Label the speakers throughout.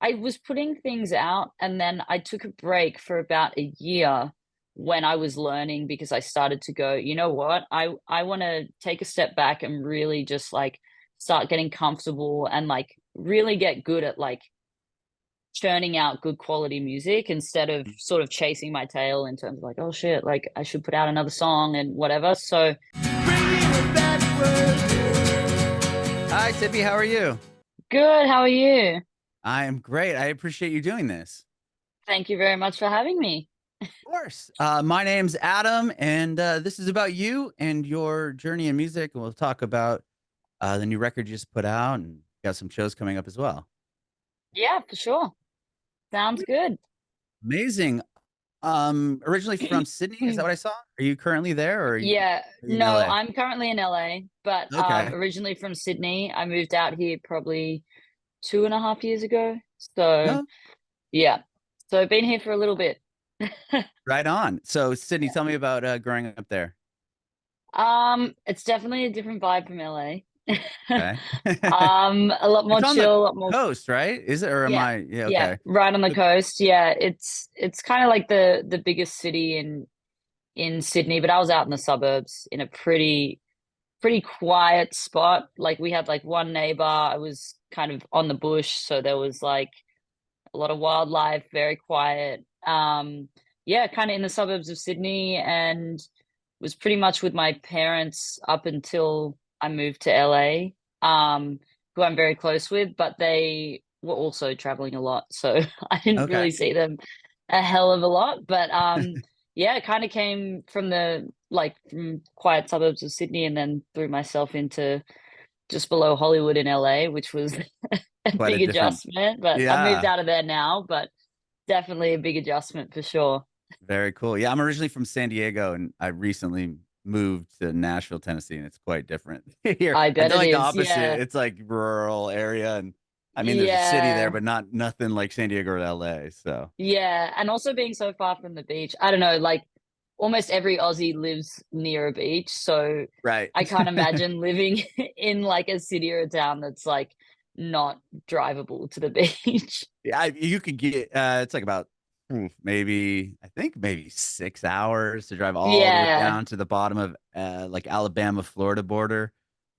Speaker 1: I was putting things out, and then I took a break for about a year when I was learning, because I started to go, you know what? I want to take a step back and really just like start getting comfortable and like really get good at like churning out good quality music instead of sort of chasing my tail in terms of like, oh shit, like I should put out another song and whatever. So
Speaker 2: Hi, Sippy. How are you?
Speaker 1: good, how are you?
Speaker 2: I am great. I appreciate you doing this.
Speaker 1: Thank you very much for having me.
Speaker 2: Of course. My name's Adam, and this is about you and your journey in music. And we'll talk about the new record you just put out, and got some shows coming up as well.
Speaker 1: Yeah, for sure. Sounds good.
Speaker 2: Amazing. Originally from Sydney, is that what I saw? Are you currently there, or
Speaker 1: Yeah,
Speaker 2: are you in
Speaker 1: no,
Speaker 2: LA?
Speaker 1: I'm currently in LA, but
Speaker 2: Okay.
Speaker 1: originally from Sydney. I moved out here probably 2.5 years ago. So
Speaker 2: No,
Speaker 1: yeah, so I've been here for a little bit.
Speaker 2: right on. So, Sydney,
Speaker 1: Yeah.
Speaker 2: tell me about growing up there.
Speaker 1: It's definitely a different vibe from LA.
Speaker 2: Okay.
Speaker 1: A lot more
Speaker 2: It's on the
Speaker 1: chill, a lot more.
Speaker 2: coast, right? Is it, or am
Speaker 1: Yeah,
Speaker 2: I? Yeah,
Speaker 1: yeah,
Speaker 2: okay.
Speaker 1: right on the coast. Yeah, it's kind of like the biggest city in Sydney, but I was out in the suburbs in a pretty quiet spot. Like we had like one neighbor. I was kind of on the bush, so there was like a lot of wildlife, very quiet. Yeah, kind of in the suburbs of Sydney, and was pretty much with my parents up until I moved to LA, who I'm very close with, but they were also traveling a lot, so I didn't
Speaker 2: Okay.
Speaker 1: really see them a hell of a lot. But yeah, it kind of came from the like from quiet suburbs of Sydney, and then threw myself into just below Hollywood in LA, which was a
Speaker 2: Quite a
Speaker 1: big
Speaker 2: different.
Speaker 1: adjustment. But I've moved
Speaker 2: Yeah.
Speaker 1: out of there now, but definitely a big adjustment for sure.
Speaker 2: Very cool. Yeah, I'm originally from San Diego, and I recently moved to Nashville, Tennessee, and it's quite different here.
Speaker 1: I
Speaker 2: I
Speaker 1: bet
Speaker 2: feel
Speaker 1: it
Speaker 2: like the
Speaker 1: is.
Speaker 2: opposite.
Speaker 1: Yeah.
Speaker 2: It's like rural area, and I mean, there's a city there,
Speaker 1: Yeah.
Speaker 2: but not nothing like San Diego or LA. So
Speaker 1: Yeah. And also being so far from the beach. I don't know, like almost every Aussie lives near a beach. So
Speaker 2: right.
Speaker 1: I can't imagine living in like a city or a town that's like not drivable to the beach.
Speaker 2: Yeah, you could get. It's like about maybe I think maybe 6 hours to drive all the way
Speaker 1: Yeah.
Speaker 2: down to the bottom of like Alabama, Florida border.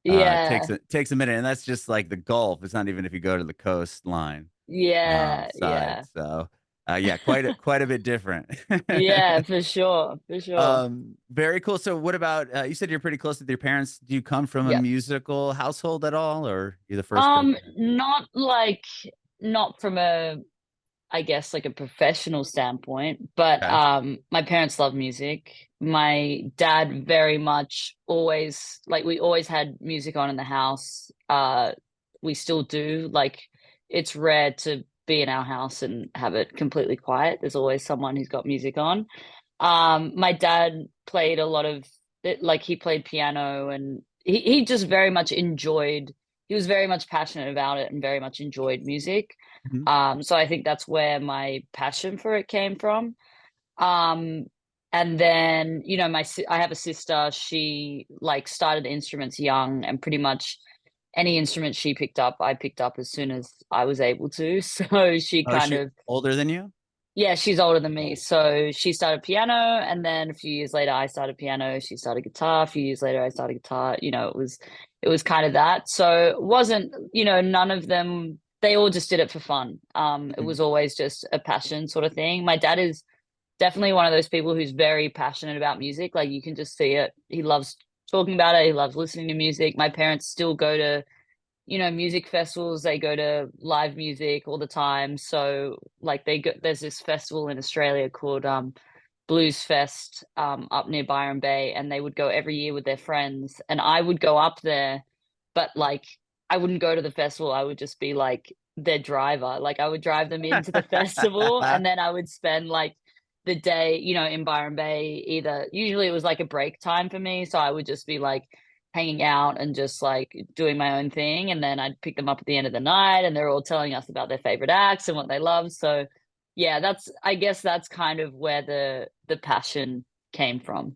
Speaker 1: Yeah.
Speaker 2: Takes a minute, and that's just like the Gulf. It's not even if you go to the coastline.
Speaker 1: Yeah.
Speaker 2: Side.
Speaker 1: Yeah.
Speaker 2: So, yeah, quite a bit different.
Speaker 1: Yeah, for sure. For sure.
Speaker 2: Very cool. So, what about you said you're pretty close with your parents? Do you come from a
Speaker 1: Yeah.
Speaker 2: musical household at all, or you're the first person?
Speaker 1: Not like not from a I guess like a professional standpoint, but
Speaker 2: Okay.
Speaker 1: my parents love music. My dad very much always like we always had music on in the house. We still do. Like it's rare to be in our house and have it completely quiet. There's always someone who's got music on. My dad played a lot of it, like he played piano, and he just very much enjoyed, he was very much passionate about it and very much enjoyed music.
Speaker 2: Mhm.
Speaker 1: So I think that's where my passion for it came from. Um, and then, you know, I have a sister, she like started instruments young, and pretty much any instrument she picked up, I picked up as soon as I was able to. So she
Speaker 2: Oh, is
Speaker 1: kind
Speaker 2: she
Speaker 1: of,
Speaker 2: older than you?
Speaker 1: yeah, she's older than me. So she started piano, and then a few years later I started piano, she started guitar, a few years later I started guitar. You know, it was kind of that. So it wasn't, you know, none of them, they all just did it for fun. It
Speaker 2: Mhm.
Speaker 1: was always just a passion sort of thing. My dad is definitely one of those people who's very passionate about music. Like you can just see it. He loves talking about it. He loves listening to music. My parents still go to, you know, music festivals, they go to live music all the time. So like they go, there's this festival in Australia called Blues Fest up near Byron Bay, and they would go every year with their friends, and I would go up there, but like I wouldn't go to the festival. I would just be like their driver. Like I would drive them into the festival, and then I would spend like the day, you know, in Byron Bay. Either usually it was like a break time for me, so I would just be like hanging out and just like doing my own thing, and then I'd pick them up at the end of the night, and they're all telling us about their favorite acts and what they love. So yeah, that's, I guess that's kind of where the passion came from.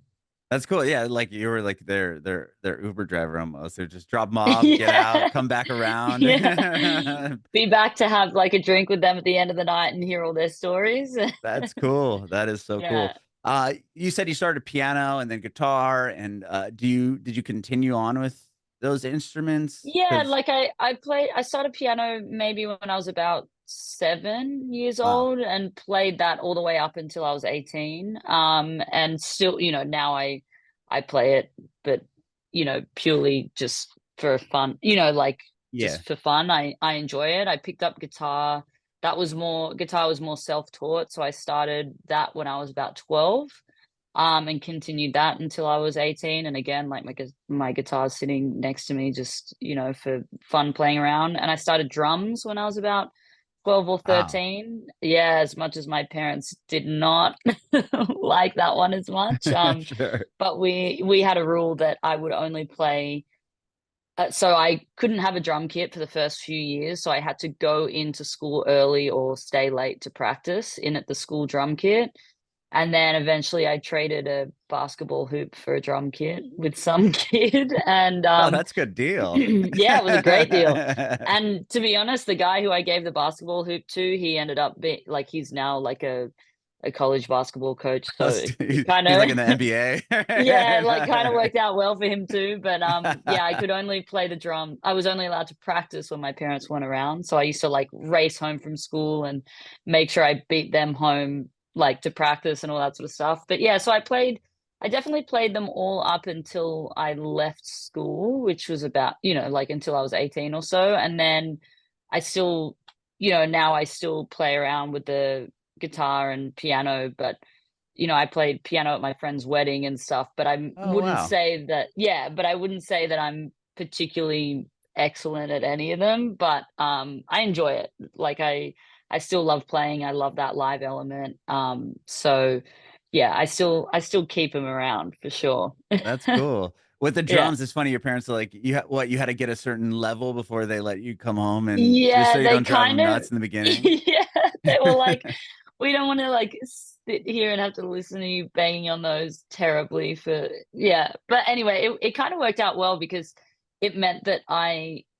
Speaker 2: That's cool. Yeah, like you were like their Uber driver almost. So just drop them off, get out,
Speaker 1: Yeah.
Speaker 2: come back around.
Speaker 1: Yeah. Be back to have like a drink with them at the end of the night and hear all their stories.
Speaker 2: That's cool. That is so cool.
Speaker 1: Yeah.
Speaker 2: You said you started piano and then guitar, and did you continue on with those instruments?
Speaker 1: Yeah,
Speaker 2: Because
Speaker 1: like I started piano maybe when I was about 7 years
Speaker 2: wow,
Speaker 1: old and played that all the way up until I was 18. And still, now I play it, but purely just for fun, like
Speaker 2: yeah.
Speaker 1: just for fun. I enjoy it. I picked up guitar. Guitar was more self-taught, so I started that when I was about 12, and continued that until I was 18. And again, like my guitar's sitting next to me, just for fun playing around. And I started drums when I was about 12 or
Speaker 2: Wow.
Speaker 1: 13. Yeah, as much as my parents did not like that one as much.
Speaker 2: Sure.
Speaker 1: But we had a rule that I would only play. So I couldn't have a drum kit for the first few years, so I had to go into school early or stay late to practice in at the school drum kit. And then eventually I traded a basketball hoop for a drum kit with some kid. And
Speaker 2: Oh, that's a good deal.
Speaker 1: yeah, it was a great deal. And to be honest, the guy who I gave the basketball hoop to, he ended up being like he's now like a college basketball coach. So it kind
Speaker 2: He's
Speaker 1: of
Speaker 2: like in the NBA.
Speaker 1: yeah, like kind of worked out well for him too. But yeah, I could only play the drum. I was only allowed to practice when my parents weren't around. So I used to like race home from school and make sure I beat them home like to practice and all that sort of stuff. But yeah, so I definitely played them all up until I left school, which was about, like until I was 18 or so. And then I still, now I still play around with the guitar and piano, but I played piano at my friend's wedding and stuff, but I
Speaker 2: Oh
Speaker 1: wouldn't
Speaker 2: wow.
Speaker 1: say that, yeah, but I wouldn't say that I'm particularly excellent at any of them, but I enjoy it. Like I still love playing. I love that live element. So yeah, I still keep them around for sure.
Speaker 2: That's cool. With the
Speaker 1: Yeah.
Speaker 2: drums, it's funny. Your parents are like, you had to get a certain level before they let you come home, and just so
Speaker 1: Yeah,
Speaker 2: you
Speaker 1: they
Speaker 2: don't drive
Speaker 1: kind
Speaker 2: them
Speaker 1: of
Speaker 2: nuts in the beginning.
Speaker 1: yeah, they were like, we don't want to like sit here and have to listen to you banging on those terribly for yeah. But anyway, it kind of worked out well because it meant that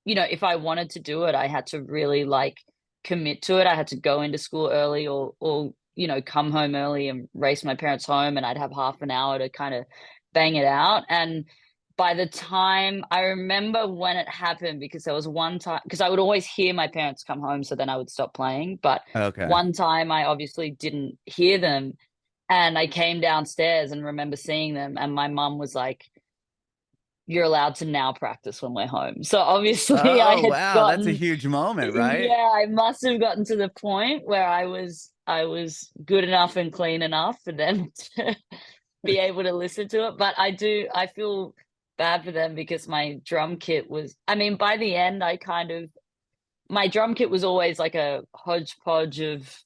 Speaker 1: if I wanted to do it, I had to really like commit to it. I had to go into school early or come home early and race my parents home, and I'd have half an hour to kind of bang it out. And by the time I remember when it happened, because there was one time, because I would always hear my parents come home, so then I would stop playing. But
Speaker 2: Okay.
Speaker 1: one time I obviously didn't hear them, and I came downstairs and remember seeing them, and my mum was like, "You're allowed to now practice when we're home." So obviously I
Speaker 2: Oh
Speaker 1: had
Speaker 2: wow, that's a
Speaker 1: gotten,
Speaker 2: huge moment, right?
Speaker 1: yeah, I must have gotten to the point where I was good enough and clean enough for them to be able to listen to it. But I feel bad for them because my drum kit was, I mean, by the end, my drum kit was always like a hodgepodge of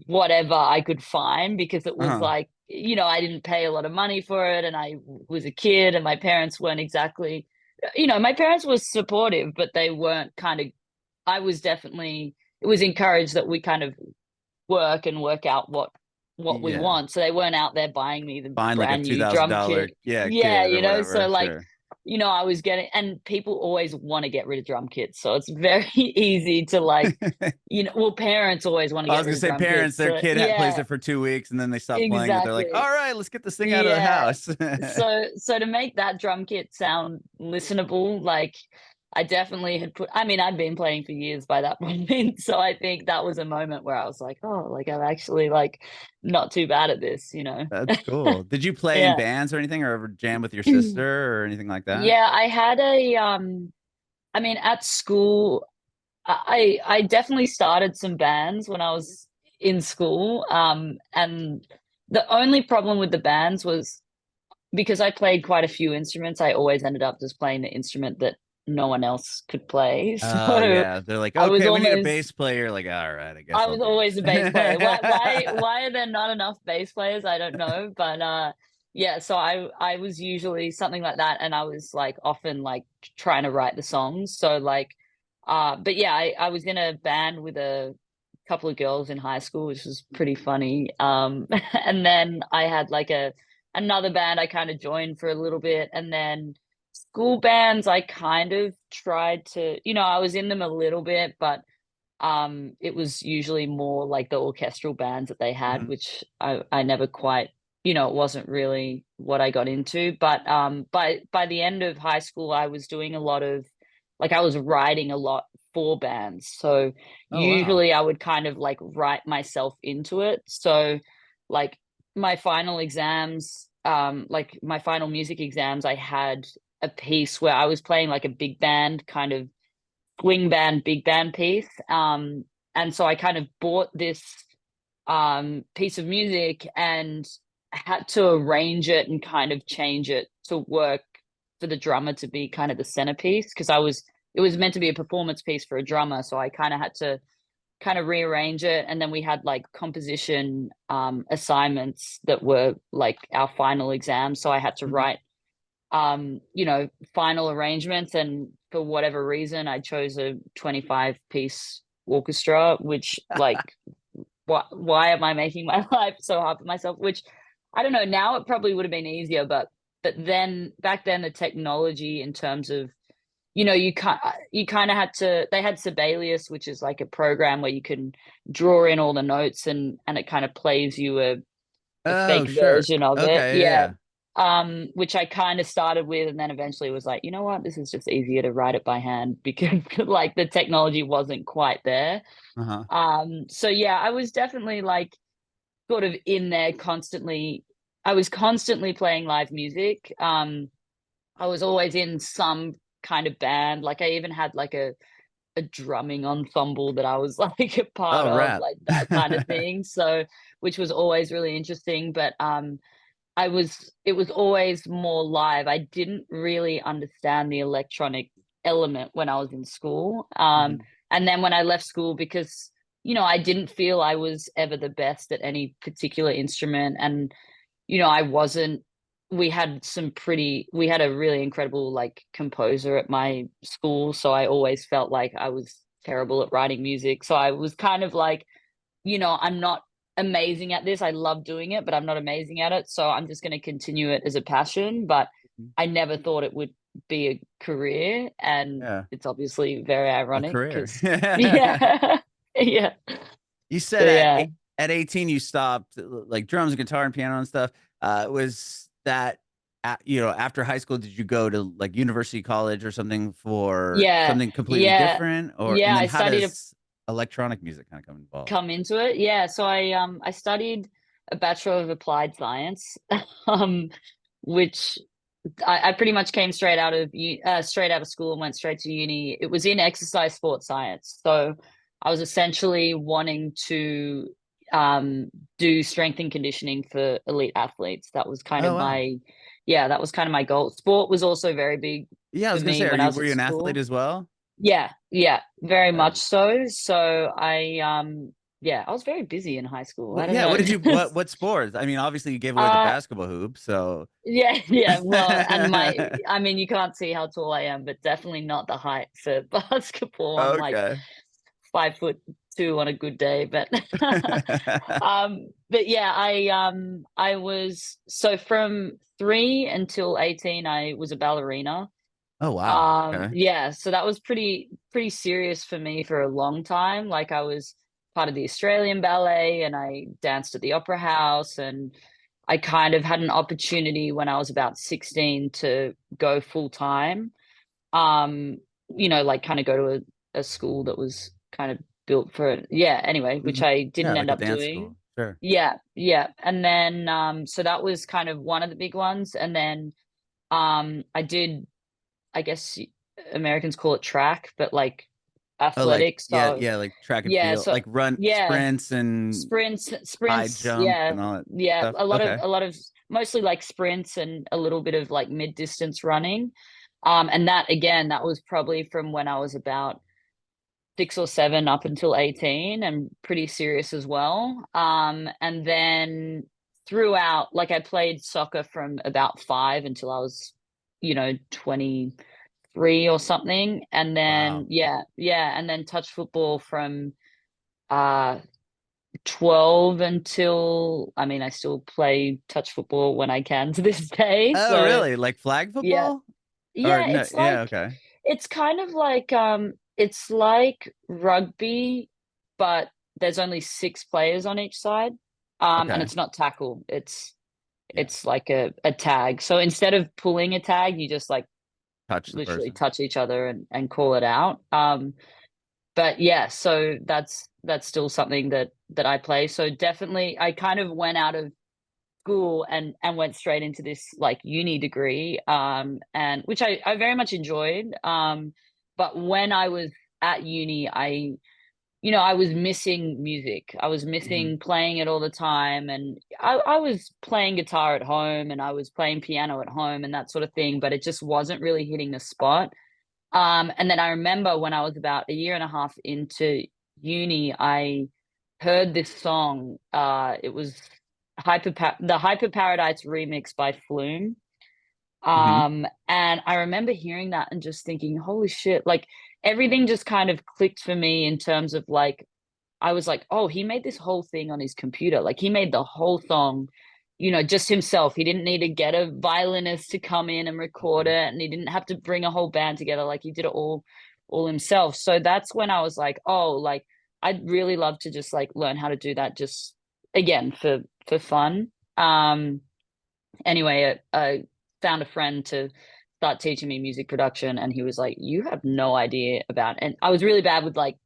Speaker 1: whatever I could find because it was
Speaker 2: Uh-huh.
Speaker 1: like, I didn't pay a lot of money for it and I was a kid and my parents weren't exactly, my parents were supportive, but they weren't kind of, I was definitely, it was encouraged that we kind of work out what we
Speaker 2: Yeah.
Speaker 1: want. So they weren't out there buying me the
Speaker 2: Find like a
Speaker 1: brand
Speaker 2: two
Speaker 1: new
Speaker 2: thousand
Speaker 1: drum
Speaker 2: dollar
Speaker 1: kit.
Speaker 2: yeah
Speaker 1: Yeah,
Speaker 2: kid or
Speaker 1: so
Speaker 2: whatever.
Speaker 1: like,
Speaker 2: Sure.
Speaker 1: I was getting, and people always want to get rid of drum kits. So it's very easy to like, well, parents always want to
Speaker 2: I
Speaker 1: get
Speaker 2: was
Speaker 1: rid
Speaker 2: gonna
Speaker 1: of
Speaker 2: say
Speaker 1: drum
Speaker 2: parents,
Speaker 1: kits.
Speaker 2: their
Speaker 1: So
Speaker 2: kid plays
Speaker 1: yeah,
Speaker 2: it for 2 weeks and then they stop playing it. They're like,
Speaker 1: exactly.
Speaker 2: all right, let's get this thing out of the
Speaker 1: Yeah.
Speaker 2: house.
Speaker 1: So to make that drum kit sound listenable, like I definitely had put, I mean, I'd been playing for years by that point. So I think that was a moment where I was like, oh, like I'm actually like not too bad at this.
Speaker 2: That's cool. Did you play in
Speaker 1: Yeah.
Speaker 2: bands or anything, or ever jam with your sister or anything like that?
Speaker 1: Yeah, I had I mean at school I definitely started some bands when I was in school. And the only problem with the bands was because I played quite a few instruments, I always ended up just playing the instrument that no one else could play.
Speaker 2: Oh
Speaker 1: So
Speaker 2: yeah, they're like,
Speaker 1: I was
Speaker 2: okay, we need a
Speaker 1: almost
Speaker 2: bass player. Like, all right, I guess
Speaker 1: I
Speaker 2: I'll
Speaker 1: was
Speaker 2: do
Speaker 1: always a bass player. Why
Speaker 2: it.
Speaker 1: why are there not enough bass players? I don't know. But yeah, so I was usually something like that and I was like often like trying to write the songs. So like but yeah, I was in a band with a couple of girls in high school, which was pretty funny. And then I had like another band I kind of joined for a little bit, and then school bands I kind of tried to, I was in them a little bit, but it was usually more like the orchestral bands that they had,
Speaker 2: Mhm.
Speaker 1: which I never quite, it wasn't really what I got into. But by the end of high school, I was doing a lot of, like, I was writing a lot for bands. So
Speaker 2: Oh, wow.
Speaker 1: usually I would kind of like write myself into it. So like my final exams, like my final music exams, I had a piece where I was playing like a big band kind of swing band, big band piece. And so I kind of bought this piece of music and had to arrange it and kind of change it to work for the drummer to be kind of the centerpiece, because it was meant to be a performance piece for a drummer. So I kind of had to kind of rearrange it. And then we had like composition assignments that were like our final exams. So I had to
Speaker 2: Mhm.
Speaker 1: write final arrangements, and for whatever reason, I chose a 25-piece orchestra, which like why am I making my life so hard for myself? Which I don't know. Now it probably would have been easier, but then back then the technology in terms of you kind of had to. They had Sibelius, which is like a program where you can draw in all the notes, and it kind of plays you a
Speaker 2: Oh,
Speaker 1: fake
Speaker 2: sure.
Speaker 1: version of it.
Speaker 2: Okay,
Speaker 1: Yeah.
Speaker 2: yeah.
Speaker 1: Which I kind of started with, and then eventually was like, you know what, this is just easier to write it by hand because like the technology wasn't quite there.
Speaker 2: Uh-huh.
Speaker 1: So yeah, I was definitely like sort of in there constantly. I was constantly playing live music. I was always in some kind of band. Like I even had like a drumming ensemble that I was like a part
Speaker 2: Oh,
Speaker 1: of,
Speaker 2: rap.
Speaker 1: like that kind of thing. So which was always really interesting. But it was always more live. I didn't really understand the electronic element when I was in school.
Speaker 2: Mhm.
Speaker 1: And then when I left school, because, I didn't feel I was ever the best at any particular instrument. And, I wasn't, we had a really incredible like composer at my school. So I always felt like I was terrible at writing music. So I was kind of like, I'm not amazing at this. I love doing it, but I'm not amazing at it. So I'm just going to continue it as a passion. But
Speaker 2: Mhm.
Speaker 1: I never thought it would be a career. And
Speaker 2: Yeah,
Speaker 1: it's obviously very
Speaker 2: a
Speaker 1: ironic
Speaker 2: career.
Speaker 1: because, yeah, yeah.
Speaker 2: You
Speaker 1: So,
Speaker 2: said
Speaker 1: yeah.
Speaker 2: at 18 you stopped like drums and guitar and piano and stuff. Was that after high school, did you go to like university, college or something for
Speaker 1: Yeah.
Speaker 2: something completely
Speaker 1: Yeah.
Speaker 2: different? Or
Speaker 1: Yeah.
Speaker 2: and then
Speaker 1: I
Speaker 2: how
Speaker 1: studied a
Speaker 2: does electronic music kind of come involved?
Speaker 1: come into it. Yeah. So I studied a Bachelor of Applied Science, um, which I pretty much came straight out of school and went straight to uni. It was in exercise sports science, so I was essentially wanting to um, do strength and conditioning for elite athletes. That was kind
Speaker 2: Oh,
Speaker 1: of
Speaker 2: wow.
Speaker 1: that was kind of my goal. Sport was also very big
Speaker 2: Yeah, I
Speaker 1: for
Speaker 2: was gonna
Speaker 1: me
Speaker 2: say,
Speaker 1: when I was
Speaker 2: were
Speaker 1: at
Speaker 2: you an athlete
Speaker 1: school.
Speaker 2: as well?
Speaker 1: Yeah, yeah, very
Speaker 2: Okay.
Speaker 1: much so. So I was very busy in high school. I don't
Speaker 2: Yeah, what did you
Speaker 1: know.
Speaker 2: what sports? I mean, obviously you gave away the
Speaker 1: uh
Speaker 2: basketball hoop, so
Speaker 1: Yeah, yeah. Well, and I mean, you can't see how tall I am, but definitely not the height for basketball. I'm like
Speaker 2: okay.
Speaker 1: 5'2" on a good day, but yeah, I was so from 3 until 18, I was a ballerina.
Speaker 2: Oh, wow. Okay.
Speaker 1: Yeah, so that was pretty serious for me for a long time. Like I was part of the Australian Ballet and I danced at the Opera House, and I kind of had an opportunity when I was about 16 to go full time. Um, like kind of go to a school that was kind of built for it. Yeah, anyway, which
Speaker 2: Mhm.
Speaker 1: I
Speaker 2: Yeah,
Speaker 1: didn't
Speaker 2: like
Speaker 1: end
Speaker 2: a
Speaker 1: up
Speaker 2: dance
Speaker 1: doing.
Speaker 2: school. Sure.
Speaker 1: Yeah, yeah. And then so that was kind of one of the big ones. And then I did, I guess Americans call it track, but like
Speaker 2: Oh, like
Speaker 1: athletics.
Speaker 2: yeah,
Speaker 1: So
Speaker 2: yeah, like track and
Speaker 1: yeah,
Speaker 2: field,
Speaker 1: so
Speaker 2: like run
Speaker 1: yeah,
Speaker 2: sprints and high
Speaker 1: sprints,
Speaker 2: jump
Speaker 1: yeah,
Speaker 2: and all that
Speaker 1: yeah,
Speaker 2: stuff.
Speaker 1: a
Speaker 2: Okay.
Speaker 1: lot of mostly like sprints and a little bit of like mid distance running. And that again, that was probably from when I was about 6 or 7 up until 18, and pretty serious as well. And then throughout, like I played soccer from about 5 until I was, 23 or something. And then,
Speaker 2: Wow.
Speaker 1: yeah, yeah. And then touch football from uh 12 until, I mean, I still play touch football when I can to this day.
Speaker 2: Oh,
Speaker 1: So
Speaker 2: really? Like flag
Speaker 1: yeah.
Speaker 2: football? Or
Speaker 1: Yeah,
Speaker 2: no? Yeah, okay.
Speaker 1: it's kind of like it's like rugby, but there's only 6 players on each side. And
Speaker 2: Okay.
Speaker 1: it's not tackle.
Speaker 2: Yeah.
Speaker 1: It's like a tag. So instead of pulling a tag, you just like
Speaker 2: Touch the
Speaker 1: literally
Speaker 2: person.
Speaker 1: touch each other and call it out. But yeah, so that's still something that I play. So definitely I kind of went out of school and went straight into this like uni degree, and which I very much enjoyed. But when I was at uni, I was missing music. I was
Speaker 2: Hmm.
Speaker 1: missing playing it all the time, and I was playing guitar at home and I was playing piano at home and that sort of thing, but it just wasn't really hitting the spot. And then I remember when I was about a year and a half into uni, I heard this song. It was the Hyper Paradise remix by Flume.
Speaker 2: Hmm.
Speaker 1: And I remember hearing that and just thinking, holy shit, like everything just kind of clicked for me in terms of like I was like, oh, he made this whole thing on his computer. Like he made the whole song, just himself. He didn't need to get a violinist to come in and record
Speaker 2: Hmm.
Speaker 1: it, and he didn't have to bring a whole band together. Like he did it all himself. So that's when I was like, oh, like I'd really love to just like learn how to do that just again for fun. Um anyway, I found a friend to start teaching me music production, and he was like, you have no idea about, and I was really bad with like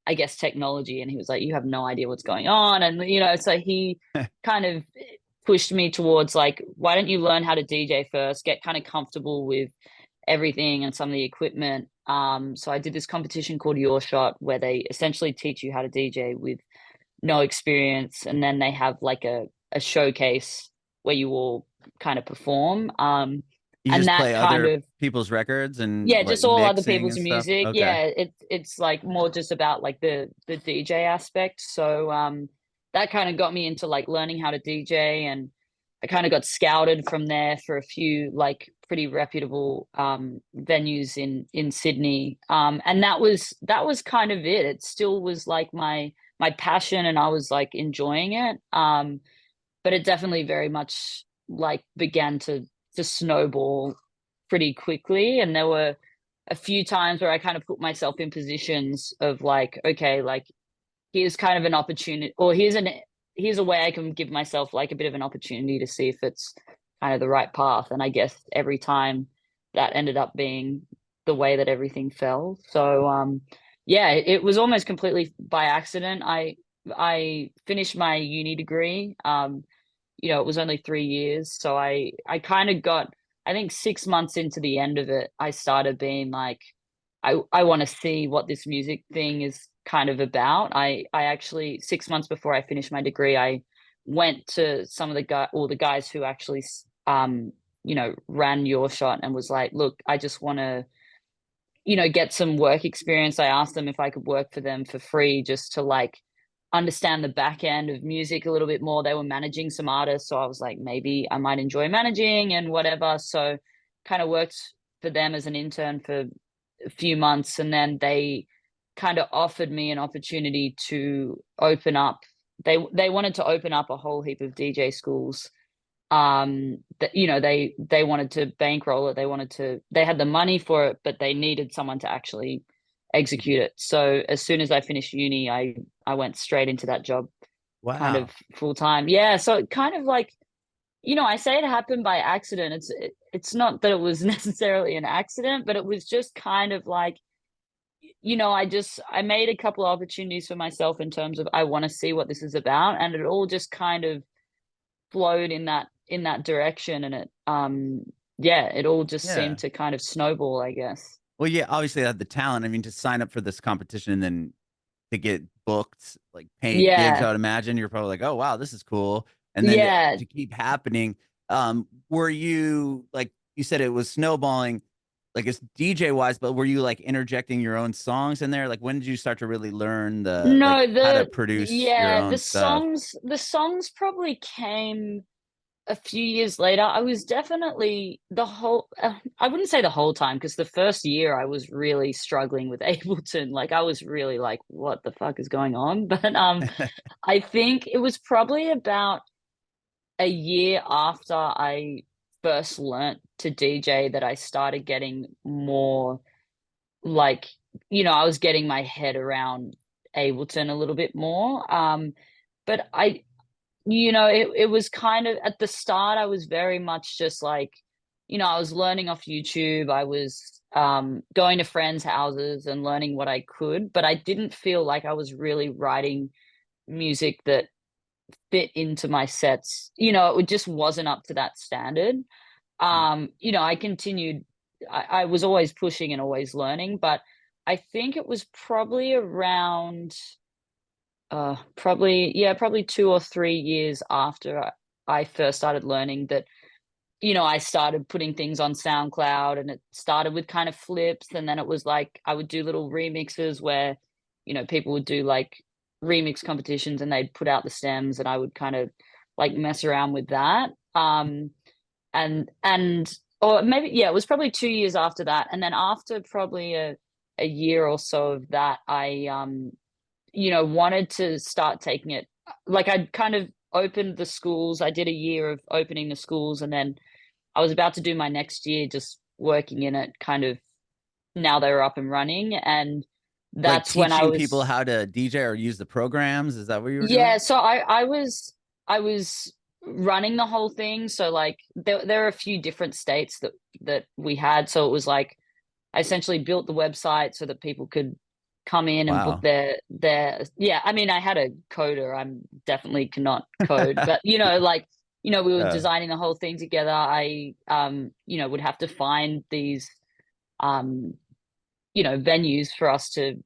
Speaker 1: I guess technology, and he was like, you have no idea what's going on. And so he kind of pushed me towards like, why don't you learn how to DJ first, get kind of comfortable with everything and some of the equipment. So I did this competition called Your Shot, where they essentially teach you how to DJ with no experience, and then they have like a showcase where you all kind of perform.
Speaker 2: You
Speaker 1: And
Speaker 2: just
Speaker 1: that
Speaker 2: play
Speaker 1: kind
Speaker 2: other
Speaker 1: of
Speaker 2: people's records and
Speaker 1: yeah,
Speaker 2: like
Speaker 1: just all other
Speaker 2: mixing
Speaker 1: people's
Speaker 2: and stuff?
Speaker 1: music.
Speaker 2: Okay.
Speaker 1: Yeah, it's like more just about like the DJ aspect. So that kind of got me into like learning how to DJ, and I kind of got scouted from there for a few like pretty reputable venues in Sydney. And that was kind of it. It still was like my passion, and I was like enjoying it. But it definitely very much like began to snowball pretty quickly, and there were a few times where I kind of put myself in positions of like, okay, like here's kind of an opportunity, or here's a way I can give myself like a bit of an opportunity to see if it's kind of the right path. And I guess every time that ended up being the way that everything fell. So yeah, it was almost completely by accident. I finished my uni degree. It was only 3 years. So I kind of got, I think 6 months into the end of it, I started being like, I want to see what this music thing is kind of about. I actually 6 months before I finished my degree, I went to some of the guys who actually ran Your Shot, and was like, look, I just want to get some work experience. I asked them if I could work for them for free, just to like understand the back end of music a little bit more. They were managing some artists, so I was like, maybe I might enjoy managing and whatever. So kind of worked for them as an intern for a few months, and then they kind of offered me an opportunity to open up. They wanted to open up a whole heap of DJ schools, that they wanted to bankroll it, they had the money for it, but they needed someone to actually
Speaker 2: Mhm.
Speaker 1: execute it. So as soon as I finished uni, I went straight into that job, kind of
Speaker 2: Wow.
Speaker 1: full time. Yeah, so it kind of like, I say it happened by accident. It's not that it was necessarily an accident, but it was just kind of like, I made a couple of opportunities for myself in terms of I want to see what this is about, and it all just kind of flowed in that direction, and yeah, it all just
Speaker 2: Yeah.
Speaker 1: seemed to kind of snowball, I guess.
Speaker 2: Well, yeah, obviously, I had the talent. I mean, to sign up for this competition and then to get booked, like paid gigs, I
Speaker 1: Yeah,
Speaker 2: would imagine you're probably like, "Oh, wow, this is cool." And then
Speaker 1: yeah.
Speaker 2: to keep happening, were you like you said it was snowballing, like it's DJ wise, but were you like interjecting your own songs in there? Like when did you start to really learn the like
Speaker 1: No,
Speaker 2: how to
Speaker 1: the
Speaker 2: produce your
Speaker 1: yeah,
Speaker 2: own stuff?
Speaker 1: the songs probably came. a few years later, I was definitely the whole I wouldn't say the whole time, because the first year I was really struggling with Ableton. Like I was really like, what the fuck is going on? But I think it was probably about a year after I first learnt to DJ that I started getting more like, I was getting my head around Ableton a little bit more. But it was kind of at the start, I was very much just like, I was learning off YouTube. I was going to friends' houses and learning what I could, but I didn't feel like I was really writing music that fit into my sets. It just wasn't up to that standard.
Speaker 2: Mhm.
Speaker 1: I continued, I was always pushing and always learning, but I think it was probably around probably 2 or 3 years after I first started learning that, I started putting things on SoundCloud, and it started with kind of flips, and then it was like I would do little remixes where, people would do like remix competitions and they'd put out the stems and I would kind of like mess around with that. And or maybe, yeah, it was probably 2 years after that. And then after probably a year or so of that, I wanted to start taking it, like I'd kind of opened the schools. I did a year of opening the schools, and then I was about to do my next year just working in it kind of now they were up and running. And
Speaker 2: Like
Speaker 1: that's when I
Speaker 2: teaching people
Speaker 1: was,
Speaker 2: how to DJ or use the programs. Is that what you were
Speaker 1: yeah,
Speaker 2: doing?
Speaker 1: so I was running the whole thing. So like there are a few different states that we had. So it was like I essentially built the website so that people could come in and book
Speaker 2: Wow.
Speaker 1: their yeah, I mean I had a coder. I'm definitely cannot code, but like we were
Speaker 2: Yeah.
Speaker 1: designing the whole thing together. I would have to find these um venues for us to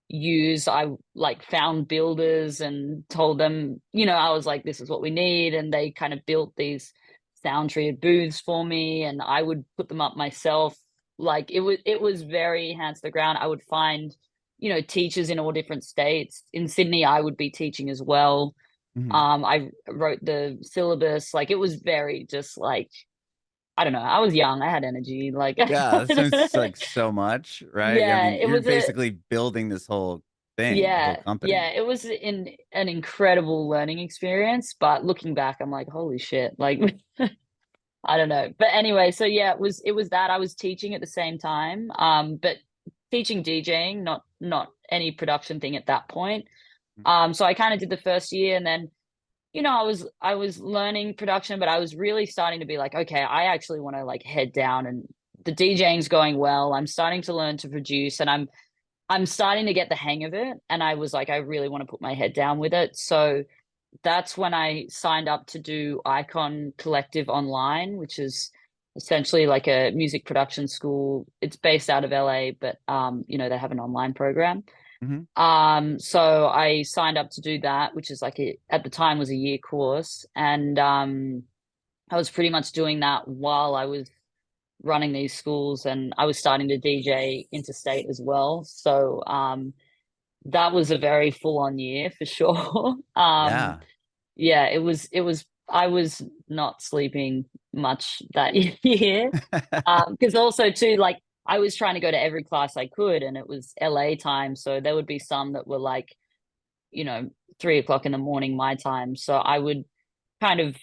Speaker 1: use. I like found builders and told them, I was like, this is what we need, and they kind of built these sound treated booths for me, and I would put them up myself. Like it was very hands to the ground. I would find, teachers in all different states. In Sydney, I would be teaching as well.
Speaker 2: Mhm.
Speaker 1: I wrote the syllabus. Like it was very just like, I don't know. I was young. I had energy. Like,
Speaker 2: Yeah, that sounds like so much, right? I
Speaker 1: yeah,
Speaker 2: mean,
Speaker 1: it
Speaker 2: you're
Speaker 1: was a
Speaker 2: basically building this whole thing, the whole
Speaker 1: yeah,
Speaker 2: company.
Speaker 1: yeah, it was an incredible learning experience, but looking back, I'm like, holy shit, like I don't know. But anyway, so yeah, it was that I was teaching at the same time, but teaching DJing, not any production thing at that point.
Speaker 2: Mhm.
Speaker 1: So I kind of did the first year, and then I was learning production, but I was really starting to be like, okay, I actually want to like head down, and the DJing's going well. I'm starting to learn to produce, and I'm starting to get the hang of it, and I was like, I really want to put my head down with it. So that's when I signed up to do Icon Collective Online, which is essentially like a music production school. It's based out of LA, but they have an online program.
Speaker 2: Mhm.
Speaker 1: So I signed up to do that, which is like at the time was a year course, and I was pretty much doing that while I was running these schools, and I was starting to DJ interstate as well. So that was a very full on year for sure.
Speaker 2: Yeah.
Speaker 1: Yeah, it was I was not sleeping much that year. Because also too, like I was trying to go to every class I could, and it was LA time. So there would be some that were like, you know, 3 o'clock in the morning my time. So I would kind of,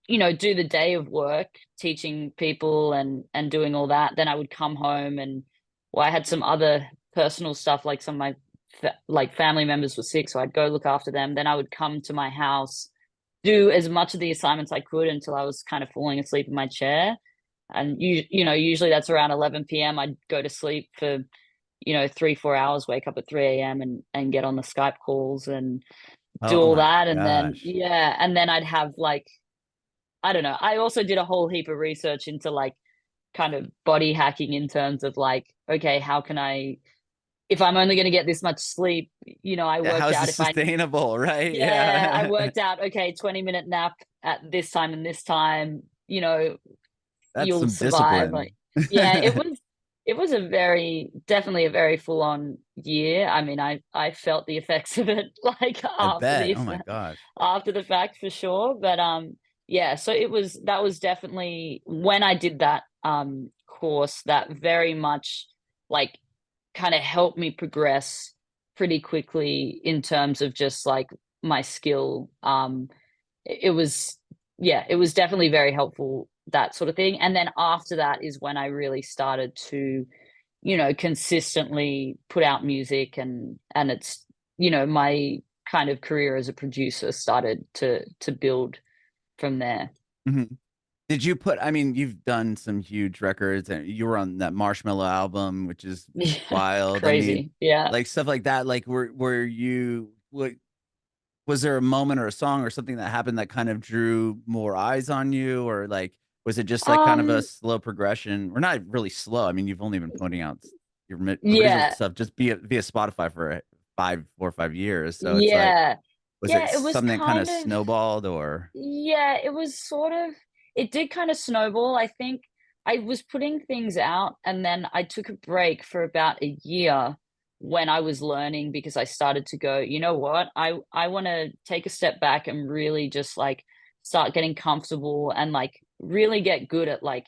Speaker 1: do the day of work teaching people and doing all that. Then I would come home, and well, I had some other personal stuff, like some of my like family members were sick, so I'd go look after them. Then I would come to my house, do as much of the assignments I could until I was kind of falling asleep in my chair. And usually that's around 11 p.m. I'd go to sleep for 3-4 hours, wake up at 3 a.m. and get on the Skype calls and do
Speaker 2: Oh
Speaker 1: all
Speaker 2: my
Speaker 1: that. And then
Speaker 2: gosh.
Speaker 1: yeah, and then I'd have like, I don't know. I also did a whole heap of research into like kind of body hacking in terms of like, okay, how can I, if I'm only going to get this much sleep, I
Speaker 2: Yeah, how
Speaker 1: worked
Speaker 2: is
Speaker 1: out
Speaker 2: this
Speaker 1: if I,
Speaker 2: sustainable, right?
Speaker 1: yeah, I
Speaker 2: Yeah.
Speaker 1: worked out, okay, 20-minute nap at this time and this time,
Speaker 2: That's
Speaker 1: you'll
Speaker 2: some
Speaker 1: survive.
Speaker 2: discipline.
Speaker 1: Like, yeah, it was definitely a very full on year. I mean, I felt the effects of it like
Speaker 2: I bet. Oh my gosh.
Speaker 1: after the fact for sure. But yeah, so that was definitely when I did that course that very much like kind of helped me progress pretty quickly in terms of just like my skill. It was, yeah, it was definitely very helpful, that sort of thing. And then after that is when I really started to, consistently put out music, and it's, my kind of career as a producer started to build from there.
Speaker 2: Mhm. Did you put, I mean, you've done some huge records and you were on that Marshmello album, which is
Speaker 1: Yeah,
Speaker 2: wild. I mean,
Speaker 1: crazy. Yeah.
Speaker 2: like stuff like that. Like, were you, what, was there a moment or a song or something that happened that kind of drew more eyes on you? Or like, was it just like kind of a
Speaker 1: Um,
Speaker 2: slow progression, or not really slow? I mean, you've only been putting out your original
Speaker 1: yeah,
Speaker 2: stuff just via Spotify for 4 or 5 years. So it's like,
Speaker 1: yeah.
Speaker 2: was it
Speaker 1: Yeah, it was
Speaker 2: something that kind of
Speaker 1: kind of,
Speaker 2: snowballed or?
Speaker 1: yeah, it was sort of, it did kind of snowball. I think I was putting things out and then I took a break for about a year when I was learning, because I started to go, you know what? I want to take a step back and really just like start getting comfortable and like really get good at like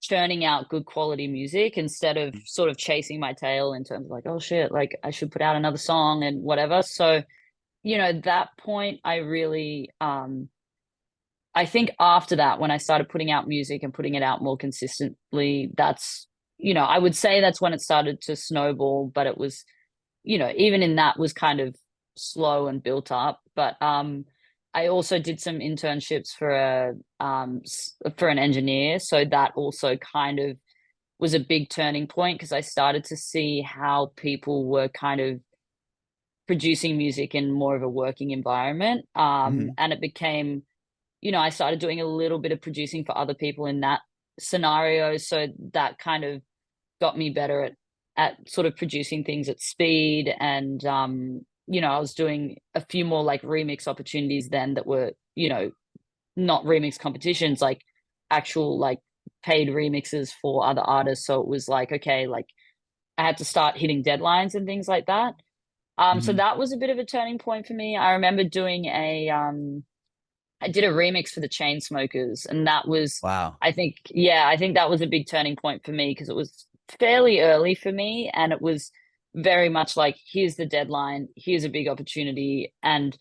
Speaker 1: churning out good quality music instead of sort of chasing my tail in terms of like, oh shit, like I should put out another song and whatever. So, that point I really I think after that, when I started putting out music and putting it out more consistently, that's, I would say that's when it started to snowball, but it was, even in that was kind of slow and built up. But I also did some internships for for an engineer, so that also kind of was a big turning point, because I started to see how people were kind of producing music in more of a working environment.
Speaker 2: Mhm.
Speaker 1: And it became, I started doing a little bit of producing for other people in that scenario. So that kind of got me better at sort of producing things at speed. And I was doing a few more like remix opportunities then that were, not remix competitions, like actual like paid remixes for other artists. So it was like, okay, like I had to start hitting deadlines and things like that. So
Speaker 2: Mhm.
Speaker 1: that was a bit of a turning point for me. I remember doing I did a remix for the Chainsmokers, and that was,
Speaker 2: Wow.
Speaker 1: I think, yeah, I think that was a big turning point for me because it was fairly early for me, and it was very much like, here's the deadline, here's a big opportunity. And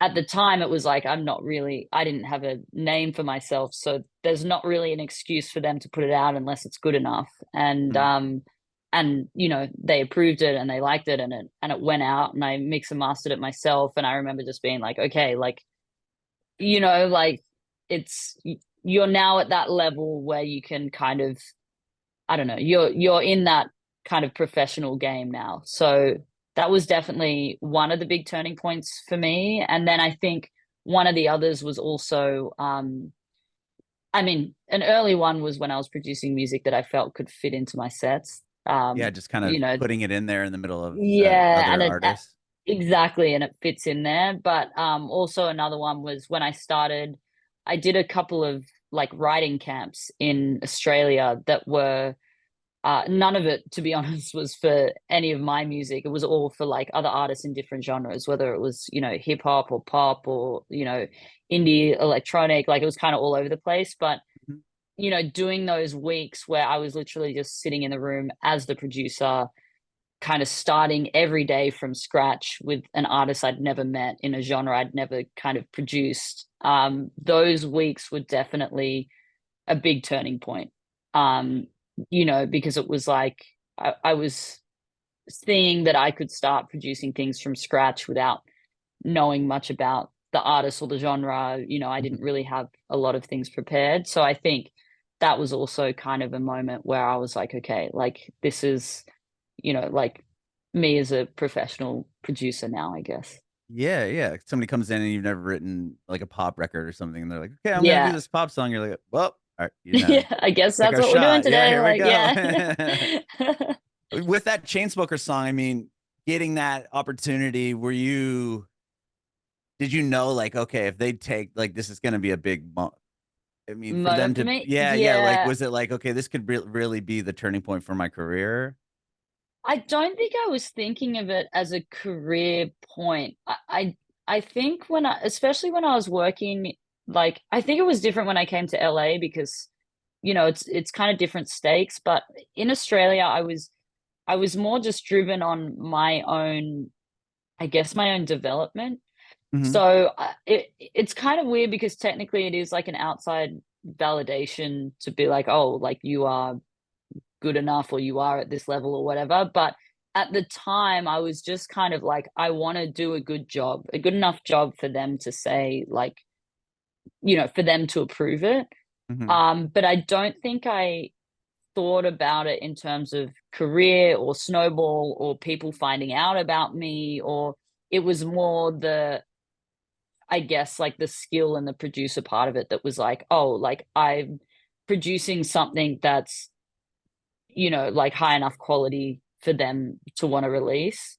Speaker 1: at the time, it was like, I didn't have a name for myself, so there's not really an excuse for them to put it out unless it's good enough.
Speaker 2: Mhm.
Speaker 1: And they approved it and they liked it, and it went out, and I mixed and mastered it myself. And I remember just being like, okay, like, like it's you're now at that level where you can kind of, I don't know, you're in that kind of professional game now. So that was definitely one of the big turning points for me. And then I think one of the others was also, I mean, an early one was when I was producing music that I felt could fit into my sets.
Speaker 2: Yeah, just kind
Speaker 1: You
Speaker 2: of
Speaker 1: know,
Speaker 2: putting it in there in the middle of
Speaker 1: yeah, and
Speaker 2: other artists.
Speaker 1: exactly, and it fits in there. But also another one was when I started, I did a couple of like writing camps in Australia that were, none of it, to be honest, was for any of my music. It was all for like other artists in different genres, whether it was, hip hop or pop or, indie electronic, like it was kind of all over the place. But,
Speaker 2: Mhm.
Speaker 1: doing those weeks where I was literally just sitting in the room as the producer, kind of starting every day from scratch with an artist I'd never met in a genre I'd never kind of produced. Those weeks were definitely a big turning point. Um, because it was like I was seeing that I could start producing things from scratch without knowing much about the artist or the genre. I
Speaker 2: Mhm.
Speaker 1: didn't really have a lot of things prepared. So I think that was also kind of a moment where I was like, okay, like this is, like me as a professional producer now, I guess.
Speaker 2: Yeah, yeah. Somebody comes in and you've never written like a pop record or something, and they're like, "Okay, I'm gonna do
Speaker 1: Yeah.
Speaker 2: this pop song." You're like, "Well, all right,
Speaker 1: Yeah, I guess
Speaker 2: take
Speaker 1: that's
Speaker 2: our
Speaker 1: what we're doing
Speaker 2: shot. Yeah,
Speaker 1: today.
Speaker 2: here we
Speaker 1: Like,
Speaker 2: go."
Speaker 1: yeah.
Speaker 2: With that Chainsmoker song, I mean, getting that opportunity, did you know like, okay, if they take like this is gonna be a big I mean, for them
Speaker 1: Moment for
Speaker 2: to,
Speaker 1: me?
Speaker 2: yeah, yeah, like,
Speaker 1: Yeah.
Speaker 2: was it like, okay, this could really be the turning point for my career?
Speaker 1: I don't think I was thinking of it as a career point. I think especially when I was working like I think it was different when I came to LA because it's kind of different stakes, but in Australia I was more just driven on my own, I guess my own development.
Speaker 2: Hmm.
Speaker 1: So it's kind of weird because technically it is like an outside validation to be like, oh, like you are good enough or you are at this level or whatever. But at the time, I was just kind of like, I want to do a good job, a good enough job for them to say, like, for them to approve it.
Speaker 2: Hmm.
Speaker 1: But I don't think I thought about it in terms of career or snowball or people finding out about me, or it was more I guess, like the skill and the producer part of it that was like, oh, like I'm producing something that's, like high enough quality for them to want to release.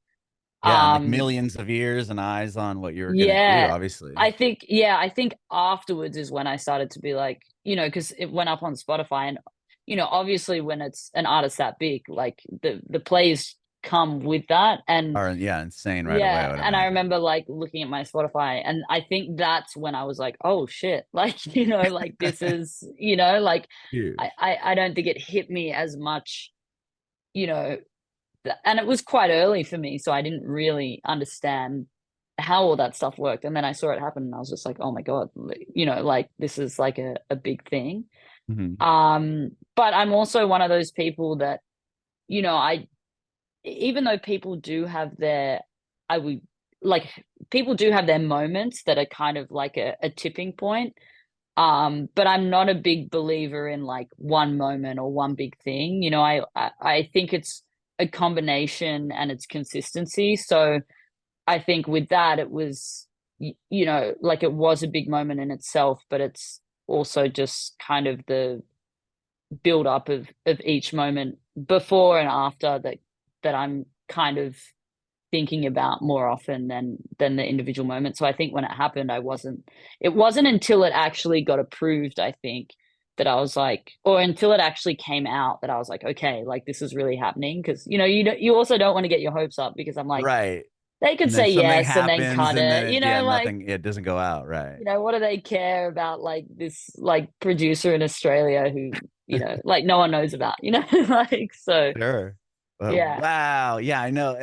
Speaker 2: Yeah, and like
Speaker 1: Um,
Speaker 2: millions of ears and eyes on what you were gonna do,
Speaker 1: yeah,
Speaker 2: obviously.
Speaker 1: I think afterwards is when I started to be like, because it went up on Spotify and, obviously when it's an artist that big, like the plays come with that. And
Speaker 2: Are, yeah, insane right away, I
Speaker 1: yeah,
Speaker 2: would
Speaker 1: and I
Speaker 2: imagine.
Speaker 1: remember like looking at my Spotify, and I think that's when I was like, "Oh shit!" Like like this is like I
Speaker 2: Huge.
Speaker 1: I, I don't think it hit me as much, you know, and it was quite early for me, so I didn't really understand how all that stuff worked. And then I saw it happen, and I was just like, "Oh my god!" Like this is like a big thing.
Speaker 2: Hmm.
Speaker 1: But I'm also one of those people that I even though people do have their I would like people do have their moments that are kind of like a tipping point. But I'm not a big believer in like one moment or one big thing. I think it's a combination and it's consistency. So I think with that it was like it was a big moment in itself, but it's also just kind of the build up of each moment before and after that I'm kind of thinking about more often than the individual moment. So I think when it happened, it wasn't until it actually got approved, I think, that I was like, or until it actually came out that I was like, okay, like this is really happening. Cause you also don't want to get your hopes up because I'm like,
Speaker 2: Right.
Speaker 1: they could
Speaker 2: And then
Speaker 1: say
Speaker 2: something
Speaker 1: yes and then
Speaker 2: happens
Speaker 1: cut
Speaker 2: and then
Speaker 1: it,
Speaker 2: it, yeah,
Speaker 1: like,
Speaker 2: nothing, it doesn't go out, right.
Speaker 1: what do they care about like this like producer in Australia who, like no one knows about, like so
Speaker 2: Sure.
Speaker 1: yeah.
Speaker 2: Wow. Yeah, I know.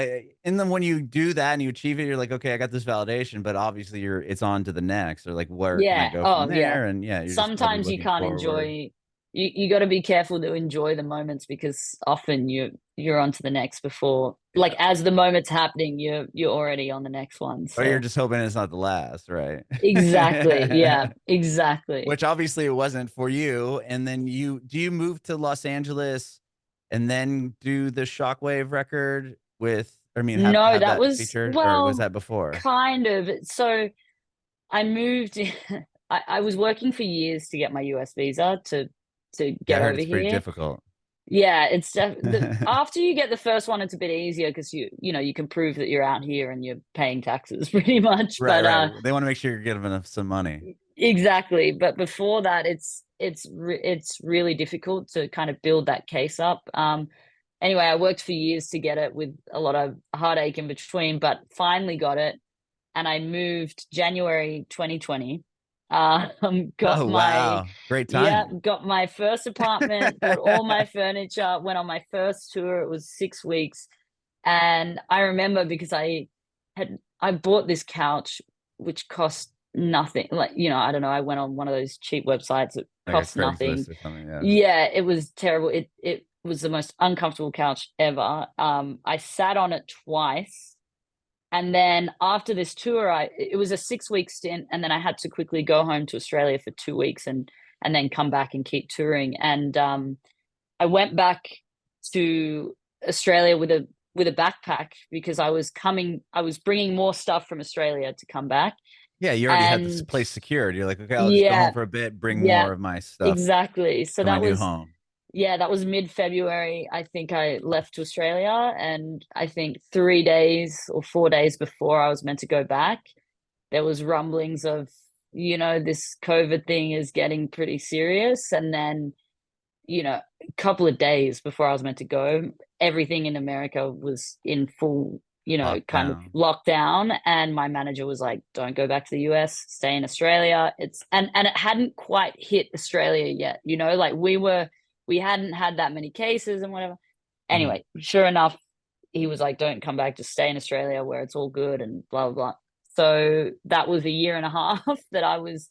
Speaker 2: And then when you do that and you achieve it, you're like, okay, I got this validation, but obviously it's on to the next, or like, where can I
Speaker 1: Yeah.
Speaker 2: go from
Speaker 1: Oh, yeah.
Speaker 2: there? And yeah, you're just probably
Speaker 1: Sometimes you
Speaker 2: looking
Speaker 1: can't
Speaker 2: forward.
Speaker 1: enjoy. You got to be careful to enjoy the moments because often you're on to the next before, like
Speaker 2: Yeah.
Speaker 1: as the moment's happening, you're already on the next one.
Speaker 2: Or you're
Speaker 1: So
Speaker 2: just hoping it's not the last, right?
Speaker 1: exactly. Yeah. Exactly.
Speaker 2: Which obviously it wasn't for you. And then you move to Los Angeles and then do the Shockwave record with, I mean,
Speaker 1: No,
Speaker 2: have
Speaker 1: that
Speaker 2: that
Speaker 1: was
Speaker 2: featured, or was
Speaker 1: well,
Speaker 2: that before?
Speaker 1: kind of. So I moved. I was working for years to get my US visa to
Speaker 2: Yeah, I
Speaker 1: get
Speaker 2: heard
Speaker 1: over
Speaker 2: it's pretty
Speaker 1: here.
Speaker 2: difficult.
Speaker 1: Yeah, after you get the first one, it's a bit easier because you can prove that you're out here and you're paying taxes pretty much.
Speaker 2: Right,
Speaker 1: But
Speaker 2: right. They want to make sure you're giving them some money.
Speaker 1: exactly. But before that, it's really difficult to kind of build that case up. Anyway, I worked for years to get it with a lot of heartache in between, but finally got it, and I moved January 2020. Got
Speaker 2: Oh,
Speaker 1: my
Speaker 2: wow. Great
Speaker 1: Yeah,
Speaker 2: timing.
Speaker 1: got my first apartment, bought all my furniture, went on my first tour. It was 6 weeks. And I remember because I bought this couch which cost nothing. Like, I don't know, I went on one of those cheap websites that
Speaker 2: Like a
Speaker 1: cost nothing.
Speaker 2: Craigslist or something, yeah.
Speaker 1: Yeah, it was terrible. It was the most uncomfortable couch ever. I sat on it twice. And then after this tour, it was a 6 week stint, and then I had to quickly go home to Australia for 2 weeks and then come back and keep touring. And I went back to Australia with a backpack because I was bringing more stuff from Australia to come back.
Speaker 2: Yeah, you already had this
Speaker 1: And
Speaker 2: place secured. You're like, okay, I'll just go home
Speaker 1: yeah,
Speaker 2: for a bit, bring
Speaker 1: yeah,
Speaker 2: more of my stuff
Speaker 1: exactly. So
Speaker 2: to my new home.
Speaker 1: that was mid-February. I think I left to Australia, and I think 3 days or 4 days before I was meant to go back, there was rumblings of, this COVID thing is getting pretty serious. And then, a couple of days before I was meant to go, everything in America was in full, kind of
Speaker 2: Lockdown.
Speaker 1: locked down. And my manager was like, don't go back to the US, stay in Australia. And it hadn't quite hit Australia yet, like we hadn't had that many cases and whatever.
Speaker 2: Mhm.
Speaker 1: Anyway, sure enough, he was like, don't come back, just stay in Australia where it's all good and blah, blah, blah. So that was a year and a half that I was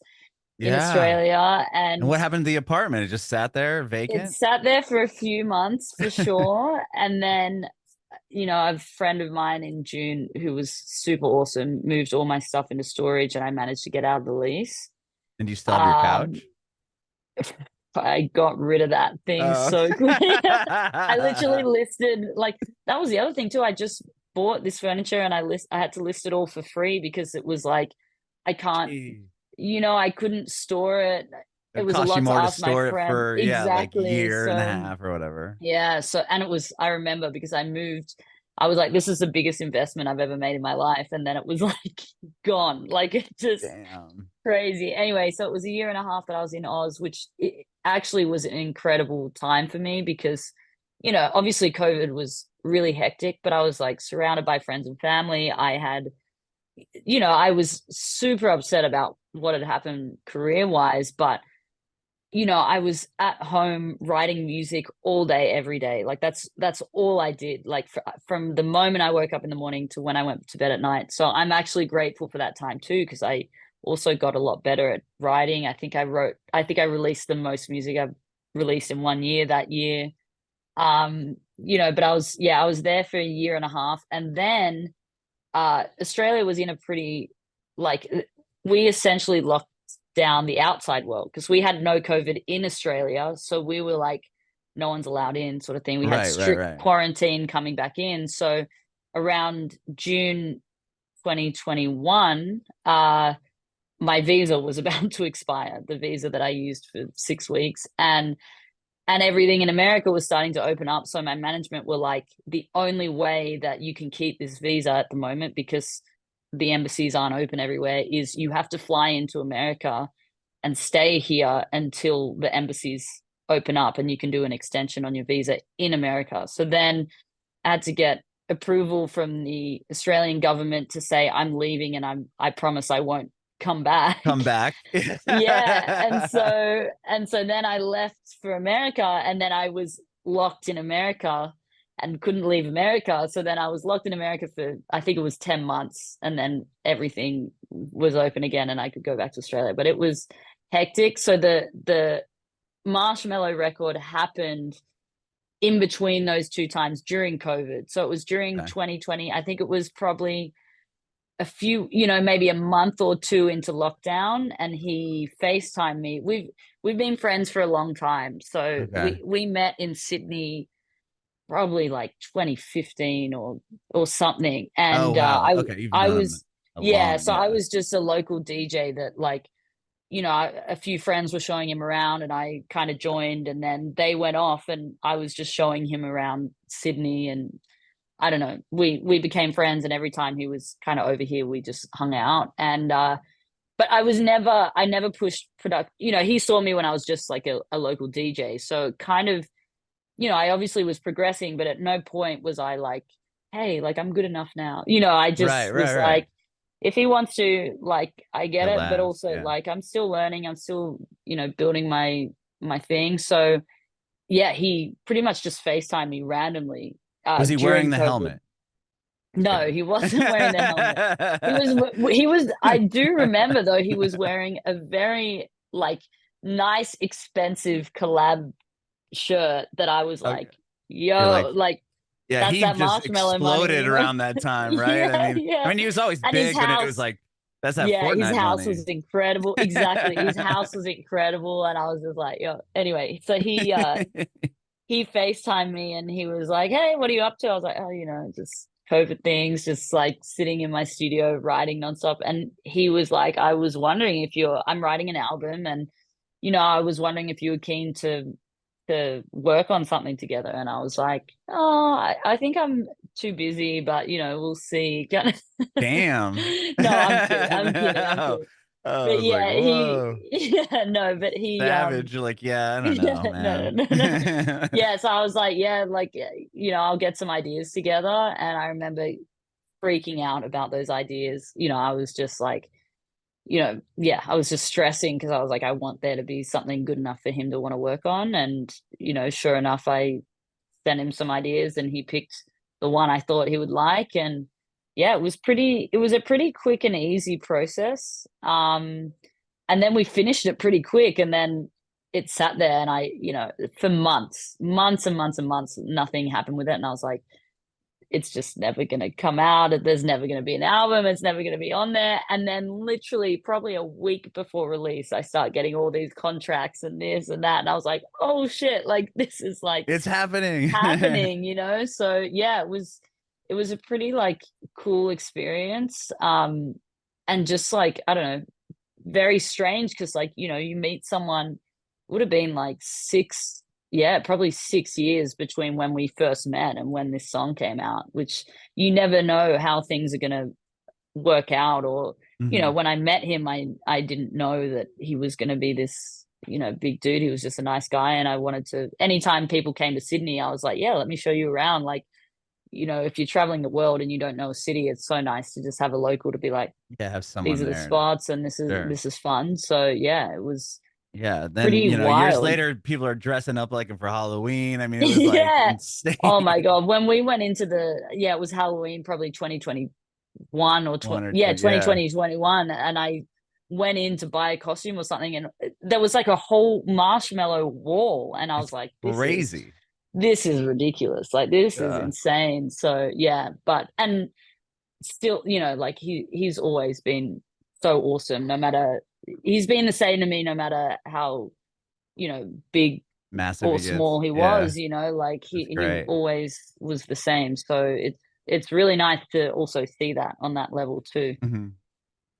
Speaker 1: in
Speaker 2: Yeah.
Speaker 1: Australia.
Speaker 2: And
Speaker 1: And
Speaker 2: what happened to the apartment? It just sat there
Speaker 1: it
Speaker 2: vacant?
Speaker 1: sat there for a few months for sure. And then, a friend of mine in June who was super awesome moved all my stuff into storage and I managed to get out of the lease.
Speaker 2: And you still have your
Speaker 1: Um,
Speaker 2: couch?
Speaker 1: I got rid of that thing
Speaker 2: Oh.
Speaker 1: so quick. I literally listed, like, that was the other thing too. I just bought this furniture and I had to list it all for free because it was like I can't,
Speaker 2: Jeez.
Speaker 1: I couldn't store it. It
Speaker 2: It
Speaker 1: was a
Speaker 2: cost you
Speaker 1: lot to
Speaker 2: more to
Speaker 1: ask my
Speaker 2: store it
Speaker 1: friend.
Speaker 2: for, yeah, like
Speaker 1: Exactly.
Speaker 2: year and a
Speaker 1: So
Speaker 2: half or whatever.
Speaker 1: yeah, and I remember because I moved, I was like, this is the biggest investment I've ever made in my life. And then it was like gone. Like it just
Speaker 2: Damn.
Speaker 1: crazy. Anyway, so it was a year and a half that I was in Oz, which it actually was an incredible time for me because, obviously COVID was really hectic, but I was like surrounded by friends and family. I was super upset about what had happened career wise, but I was at home writing music all day, every day. Like that's all I did. Like from the moment I woke up in the morning to when I went to bed at night. So I'm actually grateful for that time too, because I also got a lot better at writing. I think I released the most music I've released in one year that year. But I was there for a year and a half, and then Australia was in a pretty like we essentially locked down the outside world because we had no COVID in Australia. So we were like, no one's allowed in, sort of thing. We had
Speaker 2: Right, right,
Speaker 1: strict
Speaker 2: right.
Speaker 1: quarantine coming back in. So around June 2021, my visa was about to expire, the visa that I used for 6 weeks. And everything in America was starting to open up. So my management were like, the only way that you can keep this visa at the moment, because the embassies aren't open everywhere, is you have to fly into America and stay here until the embassies open up and you can do an extension on your visa in America. So then I had to get approval from the Australian government to say I'm leaving and I promise I won't come back.
Speaker 2: Come back.
Speaker 1: Yeah. And so then I left for America, and then I was locked in America and couldn't leave America. So then I was locked in America for, I think it was 10 months, and then everything was open again and I could go back to Australia. But it was hectic. So the Marshmallow record happened in between those two times during COVID. So it was during
Speaker 2: Okay.
Speaker 1: 2020. I think it was probably a few, maybe a month or two into lockdown, and he FaceTimed me. We've been friends for a long time. So
Speaker 2: Okay.
Speaker 1: we met in Sydney probably like 2015 or something.
Speaker 2: Oh
Speaker 1: And
Speaker 2: wow. Okay, you've
Speaker 1: I
Speaker 2: known him
Speaker 1: was
Speaker 2: a
Speaker 1: yeah,
Speaker 2: long,
Speaker 1: so I
Speaker 2: yeah.
Speaker 1: was just a local DJ that, like, a few friends were showing him around and I kind of joined, and then they went off and I was just showing him around Sydney. And I don't know, we became friends, and every time he was kind of over here we just hung out. And but I never pushed product. He saw me when I was just like a local DJ, so kind of, I obviously was progressing, but at no point was I like, hey, like I'm good enough now. I
Speaker 2: Right,
Speaker 1: just
Speaker 2: right,
Speaker 1: was
Speaker 2: right.
Speaker 1: like, if he wants to, like, I get
Speaker 2: It
Speaker 1: it, but
Speaker 2: lasts.
Speaker 1: also
Speaker 2: Yeah.
Speaker 1: like I'm still learning, I'm still, building my thing. So yeah, he pretty much just FaceTimed me randomly
Speaker 2: Was he wearing
Speaker 1: during
Speaker 2: the
Speaker 1: COVID.
Speaker 2: helmet? Just
Speaker 1: No,
Speaker 2: kidding.
Speaker 1: he wasn't wearing the helmet. He was I do remember though, he was wearing a very like nice expensive collab shirt that I was
Speaker 2: Okay.
Speaker 1: like,
Speaker 2: You're
Speaker 1: yo,
Speaker 2: like,
Speaker 1: like
Speaker 2: yeah,
Speaker 1: that's
Speaker 2: he
Speaker 1: that
Speaker 2: just
Speaker 1: marshmallow money,
Speaker 2: exploded around that time, right?
Speaker 1: Yeah,
Speaker 2: I
Speaker 1: yeah.
Speaker 2: mean, he was always
Speaker 1: And his
Speaker 2: big, but it was
Speaker 1: house,
Speaker 2: like that's that
Speaker 1: yeah, his
Speaker 2: Fortnite
Speaker 1: house
Speaker 2: money.
Speaker 1: was incredible. Exactly. His house was incredible. And I was just like, yo, anyway, so he FaceTimed me and he was like, hey, what are you up to? I was like, oh, just COVID things, just like sitting in my studio writing nonstop. And he was like, I'm writing an album, and, I was wondering if you were keen to work on something together. And I was like, oh, I think I'm too busy, but, we'll see.
Speaker 2: Damn.
Speaker 1: No, I'm kidding. I'm kidding. I'm
Speaker 2: Oh,
Speaker 1: kidding.
Speaker 2: I
Speaker 1: But
Speaker 2: was like,
Speaker 1: yeah,
Speaker 2: whoa,
Speaker 1: yeah, no, but
Speaker 2: savage. You're like, yeah, I don't
Speaker 1: yeah,
Speaker 2: know,
Speaker 1: no,
Speaker 2: man.
Speaker 1: no, no, no. Yeah, so I was like, yeah, like, I'll get some ideas together. And I remember freaking out about those ideas. I was just like, yeah, I was just stressing because I was like, I want there to be something good enough for him to want to work on. And, sure enough, I sent him some ideas and he picked the one I thought he would like. And yeah, it was a pretty quick and easy process. And then we finished it pretty quick, and then it sat there, and for months and months and months, nothing happened with it. And I was like, it's just never going to come out. There's never going to be an album. It's never going to be on there. And then literally probably a week before release, I start getting all these contracts and this and that. And I was like, oh shit, like this is like
Speaker 2: It's happening.
Speaker 1: So yeah, it was a pretty like cool experience. And just like, I don't know, very strange because like, you meet someone, would have been like probably 6 years between when we first met and when this song came out, which you never know how things are going to work out. Or, when I met him, I didn't know that he was going to be this, big dude. He was just a nice guy. And I wanted to, anytime people came to Sydney, I was like, yeah, let me show you around. Like, if you're traveling the world and you don't know a city, it's so nice to just have a local to be like,
Speaker 2: Yeah, have someone
Speaker 1: these are the
Speaker 2: there.
Speaker 1: spots and
Speaker 2: Sure.
Speaker 1: this is fun. So yeah, it was
Speaker 2: then
Speaker 1: pretty
Speaker 2: years
Speaker 1: wild.
Speaker 2: later people are dressing up like him for Halloween. I mean, it was like
Speaker 1: Yeah.
Speaker 2: insane.
Speaker 1: Oh my God. When we went into it was Halloween, probably 2021 or 2021. And I went in to buy a costume or something, and there was like a whole marshmallow wall. And I was like,
Speaker 2: crazy.
Speaker 1: This is ridiculous. Like, this is insane. So yeah, and still, like he's always been so awesome. No matter, he's been the same to me, no matter how, big,
Speaker 2: massive
Speaker 1: or small he was, like he always was the same. So it's really nice to also see that on that level too.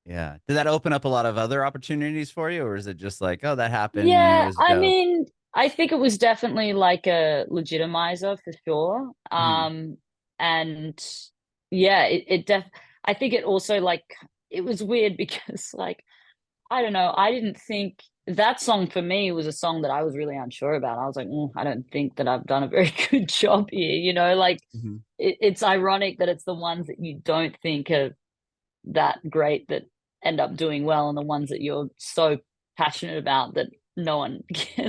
Speaker 2: Yeah. Did that open up a lot of other opportunities for you, or is it just like, oh, that happened?
Speaker 1: Yeah, I mean, I think it was definitely like a legitimizer for sure. And yeah, I think it also like, it was weird because like, I don't know, I didn't think that song for me was a song that I was really unsure about. I was like, I don't think that I've done a very good job here, like it's ironic that it's the ones that you don't think are that great that end up doing well, and the ones that you're so passionate about that no one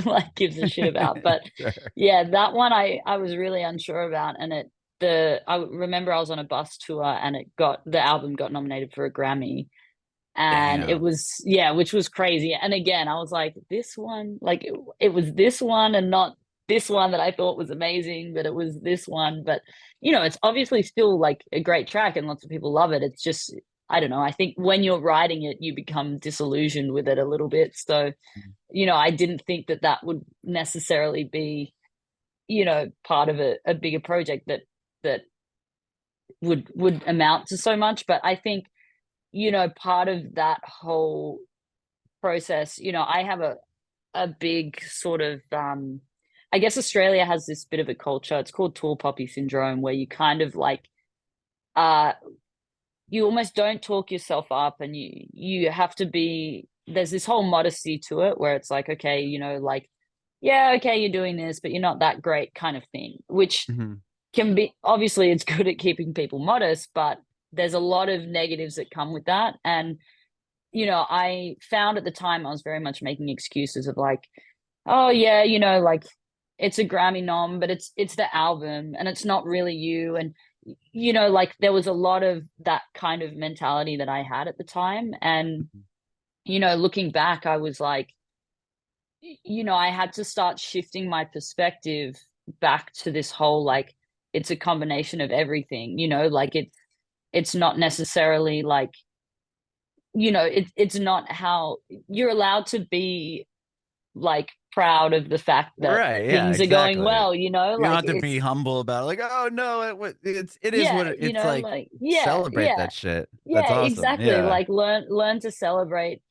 Speaker 1: like gives a shit about. But yeah, that one I was really unsure about. And I remember I was on a bus tour, and the album got nominated for a Grammy. And it was, which was crazy. And again, I was like, this one, like it was this one and not this one that I thought was amazing, but it was this one. But it's obviously still like a great track and lots of people love it. It's just, I don't know, I think when you're writing it, you become disillusioned with it a little bit. So I didn't think that would necessarily be part of a bigger project that would amount to so much. But I think part of that whole process, I have a big sort of, I guess Australia has this bit of a culture. It's called tall poppy syndrome, where you kind of like, you almost don't talk yourself up, and you have to be, there's this whole modesty to it where it's like, okay, like, yeah, okay, you're doing this, but you're not that great kind of thing, which can be, obviously it's good at keeping people modest, but there's a lot of negatives that come with that. And, I found at the time I was very much making excuses of like, oh yeah, like it's a Grammy nom, but it's the album and it's not really you. And, like there was a lot of that kind of mentality that I had at the time. And, looking back, I was like, I had to start shifting my perspective back to this whole, like, it's a combination of everything, like it's not necessarily like, it's not how you're allowed to be like proud of the fact that things are going well,
Speaker 2: you
Speaker 1: like,
Speaker 2: don't have to be humble about it. Like, oh no, it is what it's like celebrate that shit. That's awesome.
Speaker 1: Exactly. Like learn to celebrate,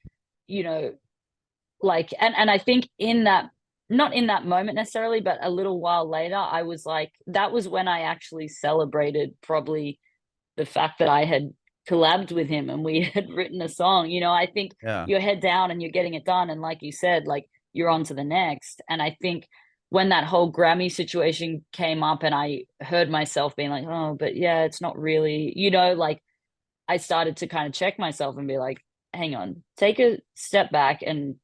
Speaker 1: like, and I think in that, not in that moment necessarily, but a little while later, I was like, that was when I actually celebrated probably the fact that I had collabed with him and we had written a song. I think you're head down and you're getting it done. And like you said, like you're on to the next. And I think when that whole Grammy situation came up and I heard myself being like, oh, but yeah, it's not really, like I started to kind of check myself and be like, hang on, take a step back and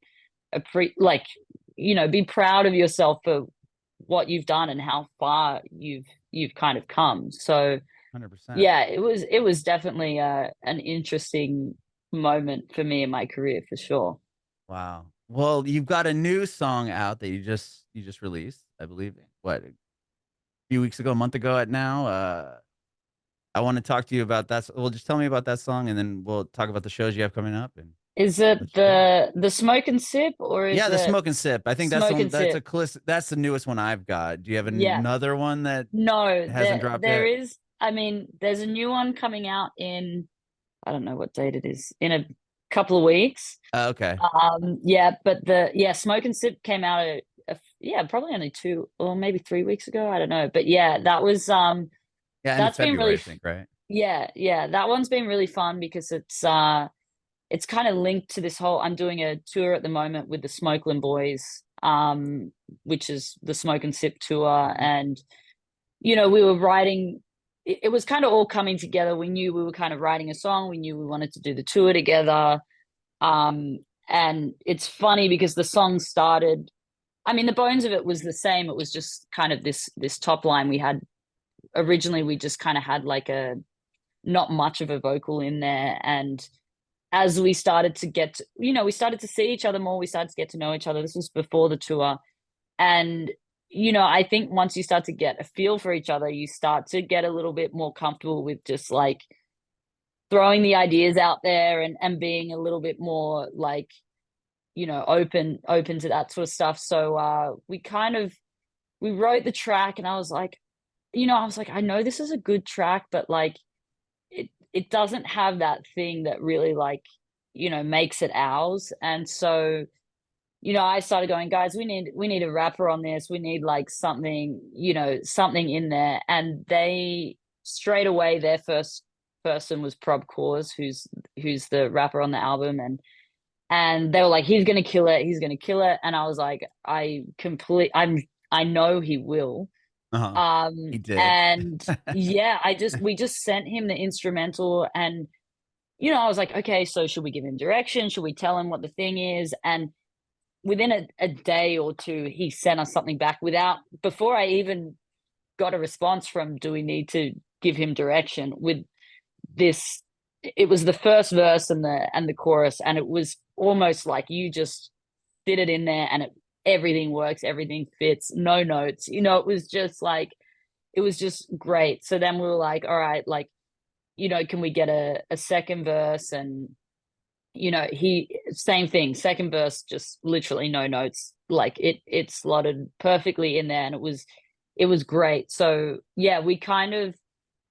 Speaker 1: like, be proud of yourself for what you've done and how far you've kind of come. So
Speaker 2: 100%.
Speaker 1: yeah, it was definitely an interesting moment for me in my career for sure.
Speaker 2: Wow. Well, you've got a new song out that you just released, I believe. What, a few weeks ago, a month ago at now. I want to talk to you about that. Well, just tell me about that song, and then we'll talk about the shows you have coming up and
Speaker 1: Is it
Speaker 2: let you go.
Speaker 1: the Smoke and Sip or is
Speaker 2: Yeah, the
Speaker 1: it
Speaker 2: Smoke and Sip. I think that's the
Speaker 1: Smoke
Speaker 2: one.
Speaker 1: and Sip?
Speaker 2: That's the newest one I've got. Do you have
Speaker 1: Yeah.
Speaker 2: another one that
Speaker 1: No,
Speaker 2: hasn't dropped
Speaker 1: there
Speaker 2: yet?
Speaker 1: is. I mean, there's a new one coming out in, I don't know what date it is, in a couple of weeks.
Speaker 2: Okay.
Speaker 1: Yeah, but yeah, Smoke and Sip came out yeah, probably only 2 or maybe 3 weeks ago. I don't know. But yeah,
Speaker 2: Yeah, end of
Speaker 1: that's been
Speaker 2: February,
Speaker 1: really
Speaker 2: I think, right?
Speaker 1: yeah, that one's been really fun because it's kind of linked to this whole, I'm doing a tour at the moment with the Smokeland Boys, which is the Smoke and Sip tour. And, we were writing, it was kind of all coming together. We knew we were kind of writing a song. We knew we wanted to do the tour together. Um, and it's funny because the song started, I mean, the bones of it was the same. It was just kind of this top line we had. Originally, we just kind of had like not much of a vocal in there. And as we started to we started to see each other more, we started to get to know each other. This was before the tour. And, I think once you start to get a feel for each other, you start to get a little bit more comfortable with just like throwing the ideas out there and being a little bit more like, open to that sort of stuff. So we wrote the track and I was like, I know this is a good track, but like it doesn't have that thing that really like, makes it ours. And so, I started going, guys, we need a rapper on this. We need like something, something in there. And they straight away, their first person was Prob Cause, who's the rapper on the album. And they were like, he's gonna kill it, he's gonna kill it. And I was like, I know he will.
Speaker 2: Uh-huh. He did.
Speaker 1: And yeah, we just sent him the instrumental. And I was like, okay, so should we give him direction? Should we tell him what the thing is? And within a day or two, he sent us something back before I even got a response from, do we need to give him direction with this? It was the first verse and the chorus, and it was almost like you just fit it in there and everything works, everything fits, no notes. It was just like, it was just great. So then we were like, all right, like, can we get a second verse? And he, same thing, second verse, just literally no notes, like it slotted perfectly in there, and it was great. So yeah, we kind of,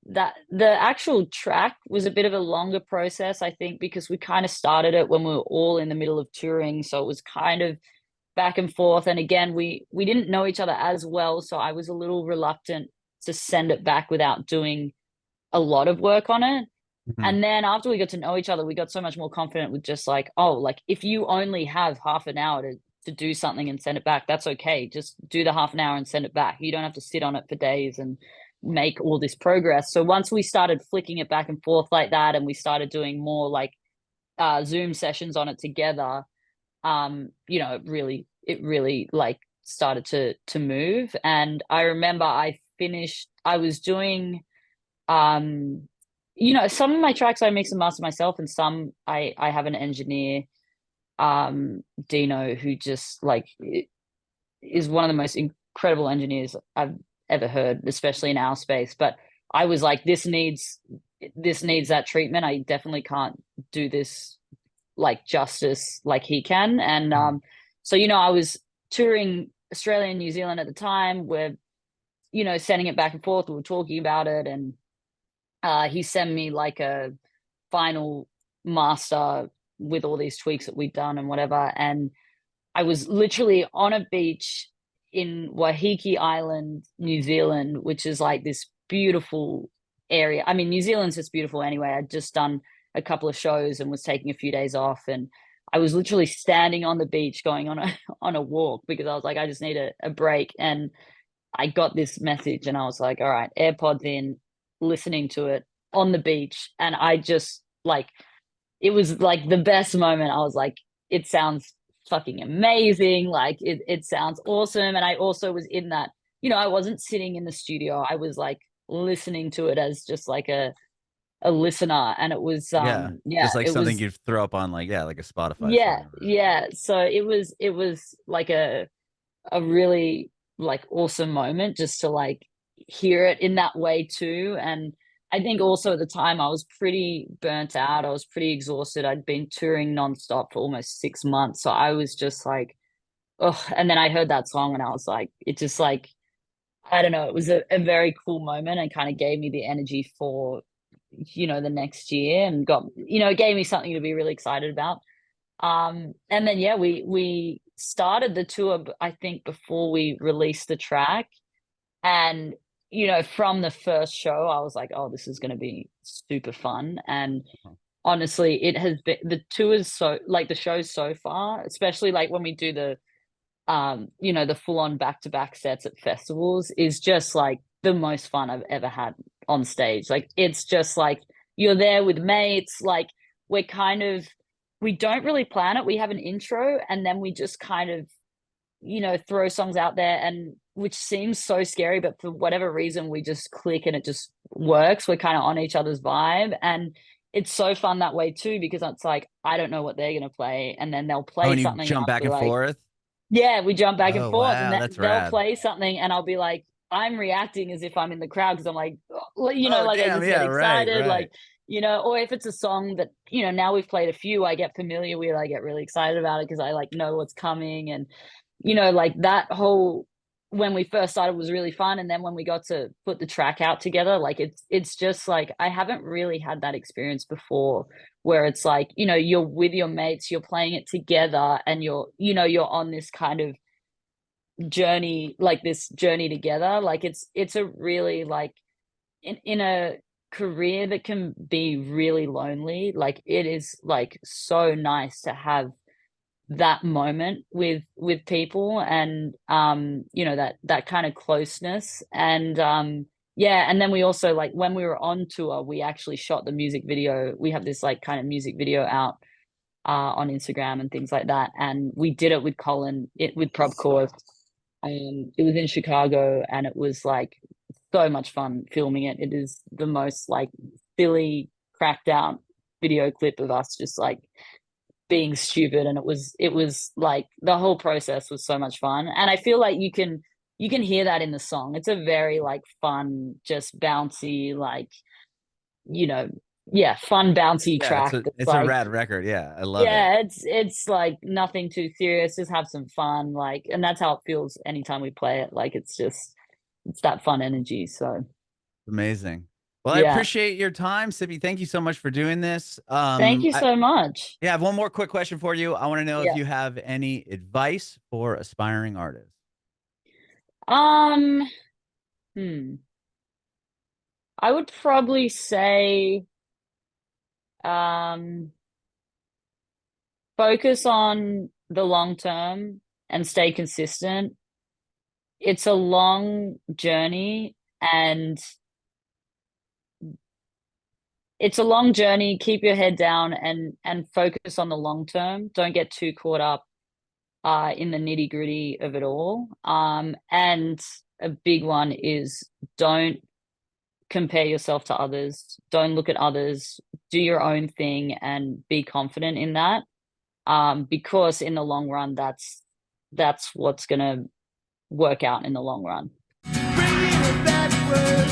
Speaker 1: that the actual track was a bit of a longer process, I think, because we kind of started it when we were all in the middle of touring, so it was kind of back and forth. And again, we didn't know each other as well, so I was a little reluctant to send it back without doing a lot of work on it.
Speaker 2: Mhm.
Speaker 1: And then after we got to know each other, we got so much more confident with just like, oh, like if you only have half an hour to do something and send it back, that's okay. Just do the half an hour and send it back. You don't have to sit on it for days and make all this progress. So once we started flicking it back and forth like that, and we started doing more like Zoom sessions on it together, it really like started to move. And I remember I was doing some of my tracks I mix and master myself, and some I have an engineer, Dino, who just like is one of the most incredible engineers I've ever heard, especially in our space. But I was like, this needs that treatment. I definitely can't do this like justice like he can. And
Speaker 2: Mhm.
Speaker 1: so I was touring Australia and New Zealand at the time. We're sending it back and forth. We were talking about it, and he sent me like a final master with all these tweaks that we'd done and whatever. And I was literally on a beach in Waiheke Island, New Zealand, which is like this beautiful area. I mean, New Zealand's just beautiful anyway. I'd just done a couple of shows and was taking a few days off. And I was literally standing on the beach going on a on a walk because I was like, I just need a break. And I got this message and I was like, all right, AirPods in, listening to it on the beach. And I just like, it was like the best moment. I was like, it sounds fucking amazing. Like it sounds awesome. And I also was in that, I wasn't sitting in the studio. I was like listening to it as just like a listener. And it was,
Speaker 2: Yeah.
Speaker 1: yeah,
Speaker 2: Just like
Speaker 1: it
Speaker 2: something
Speaker 1: was,
Speaker 2: you'd throw up on like, yeah, like a Spotify
Speaker 1: yeah,
Speaker 2: song.
Speaker 1: yeah. So it was like a really like awesome moment just to like hear it in that way too. And I think also at the time I was pretty burnt out. I was pretty exhausted. I'd been touring nonstop for almost 6 months. So I was just like, oh, and then I heard that song and I was like, it just like, I don't know, it was a very cool moment and kind of gave me the energy for, the next year and got, it gave me something to be really excited about. And then yeah, we started the tour, I think before we released the track, and from the first show, I was like, oh, this is going to be super fun. And honestly, it has been the tours so like the shows so far, especially like when we do the full on back to back sets at festivals, is just like the most fun I've ever had on stage. Like it's just like you're there with mates, like we're kind of we don't really plan it. We have an intro and then we just kind of, throw songs out there, and which seems so scary, but for whatever reason, we just click and it just works. We're kind of on each other's vibe. And it's so fun that way too, because it's like, I don't know what they're going to play. And then they'll
Speaker 2: Oh,
Speaker 1: play
Speaker 2: and you
Speaker 1: something and
Speaker 2: jump
Speaker 1: I'll
Speaker 2: back
Speaker 1: be
Speaker 2: and
Speaker 1: like,
Speaker 2: forth.
Speaker 1: yeah, we jump back and
Speaker 2: Oh,
Speaker 1: forth, and
Speaker 2: wow. That's
Speaker 1: they'll
Speaker 2: rad.
Speaker 1: play something and I'll be like, I'm reacting as if I'm in the crowd because I'm like,
Speaker 2: Oh,
Speaker 1: like I
Speaker 2: damn.
Speaker 1: just get
Speaker 2: Yeah. Right.
Speaker 1: excited,
Speaker 2: Right.
Speaker 1: like, or if it's a song that, now we've played a few, I get familiar with, I get really excited about it because I like know what's coming. And, like that whole, when we first started was really fun. And then when we got to put the track out together, like it's just like, I haven't really had that experience before where it's like, you're with your mates, you're playing it together and you're on this kind of journey, like this journey together. Like it's a really like in a career that can be really lonely, like it is like so nice to have that moment with people. And that kind of closeness. And yeah, and then we also, like when we were on tour, we actually shot the music video. We have this like kind of music video out on Instagram and things like that, and we did it with Colin, with Probcore. It was in Chicago and it was like so much fun filming it. It is the most like silly cracked out video clip of us just like being stupid. And it was like the whole process was so much fun. And I feel like you can hear that in the song. It's a very like fun, just bouncy, like, you know, yeah, fun bouncy
Speaker 2: Yeah.
Speaker 1: track that's
Speaker 2: It's a
Speaker 1: like,
Speaker 2: rad record. Yeah. I love it.
Speaker 1: yeah, it's like nothing too serious, just have some fun, like, and that's how it feels anytime we play it. Like it's that fun energy. So
Speaker 2: Amazing. Well, I
Speaker 1: yeah.
Speaker 2: appreciate your time, Sippy. Thank you so much for doing this.
Speaker 1: Thank you so much.
Speaker 2: Yeah, I have one more quick question for you. I want to know if
Speaker 1: Yeah.
Speaker 2: you have any advice for aspiring artists.
Speaker 1: Um, hmm. I would probably say um focus on the long term and stay consistent. It's a long journey and it's a long journey. Keep your head down and focus on the long term. Don't get too caught up in the nitty gritty of it all. And a big one is don't compare yourself to others. Don't look at others. Do your own thing and be confident in that. Because in the long run, that's what's gonna work out in the long run.
Speaker 3: Bringing it back.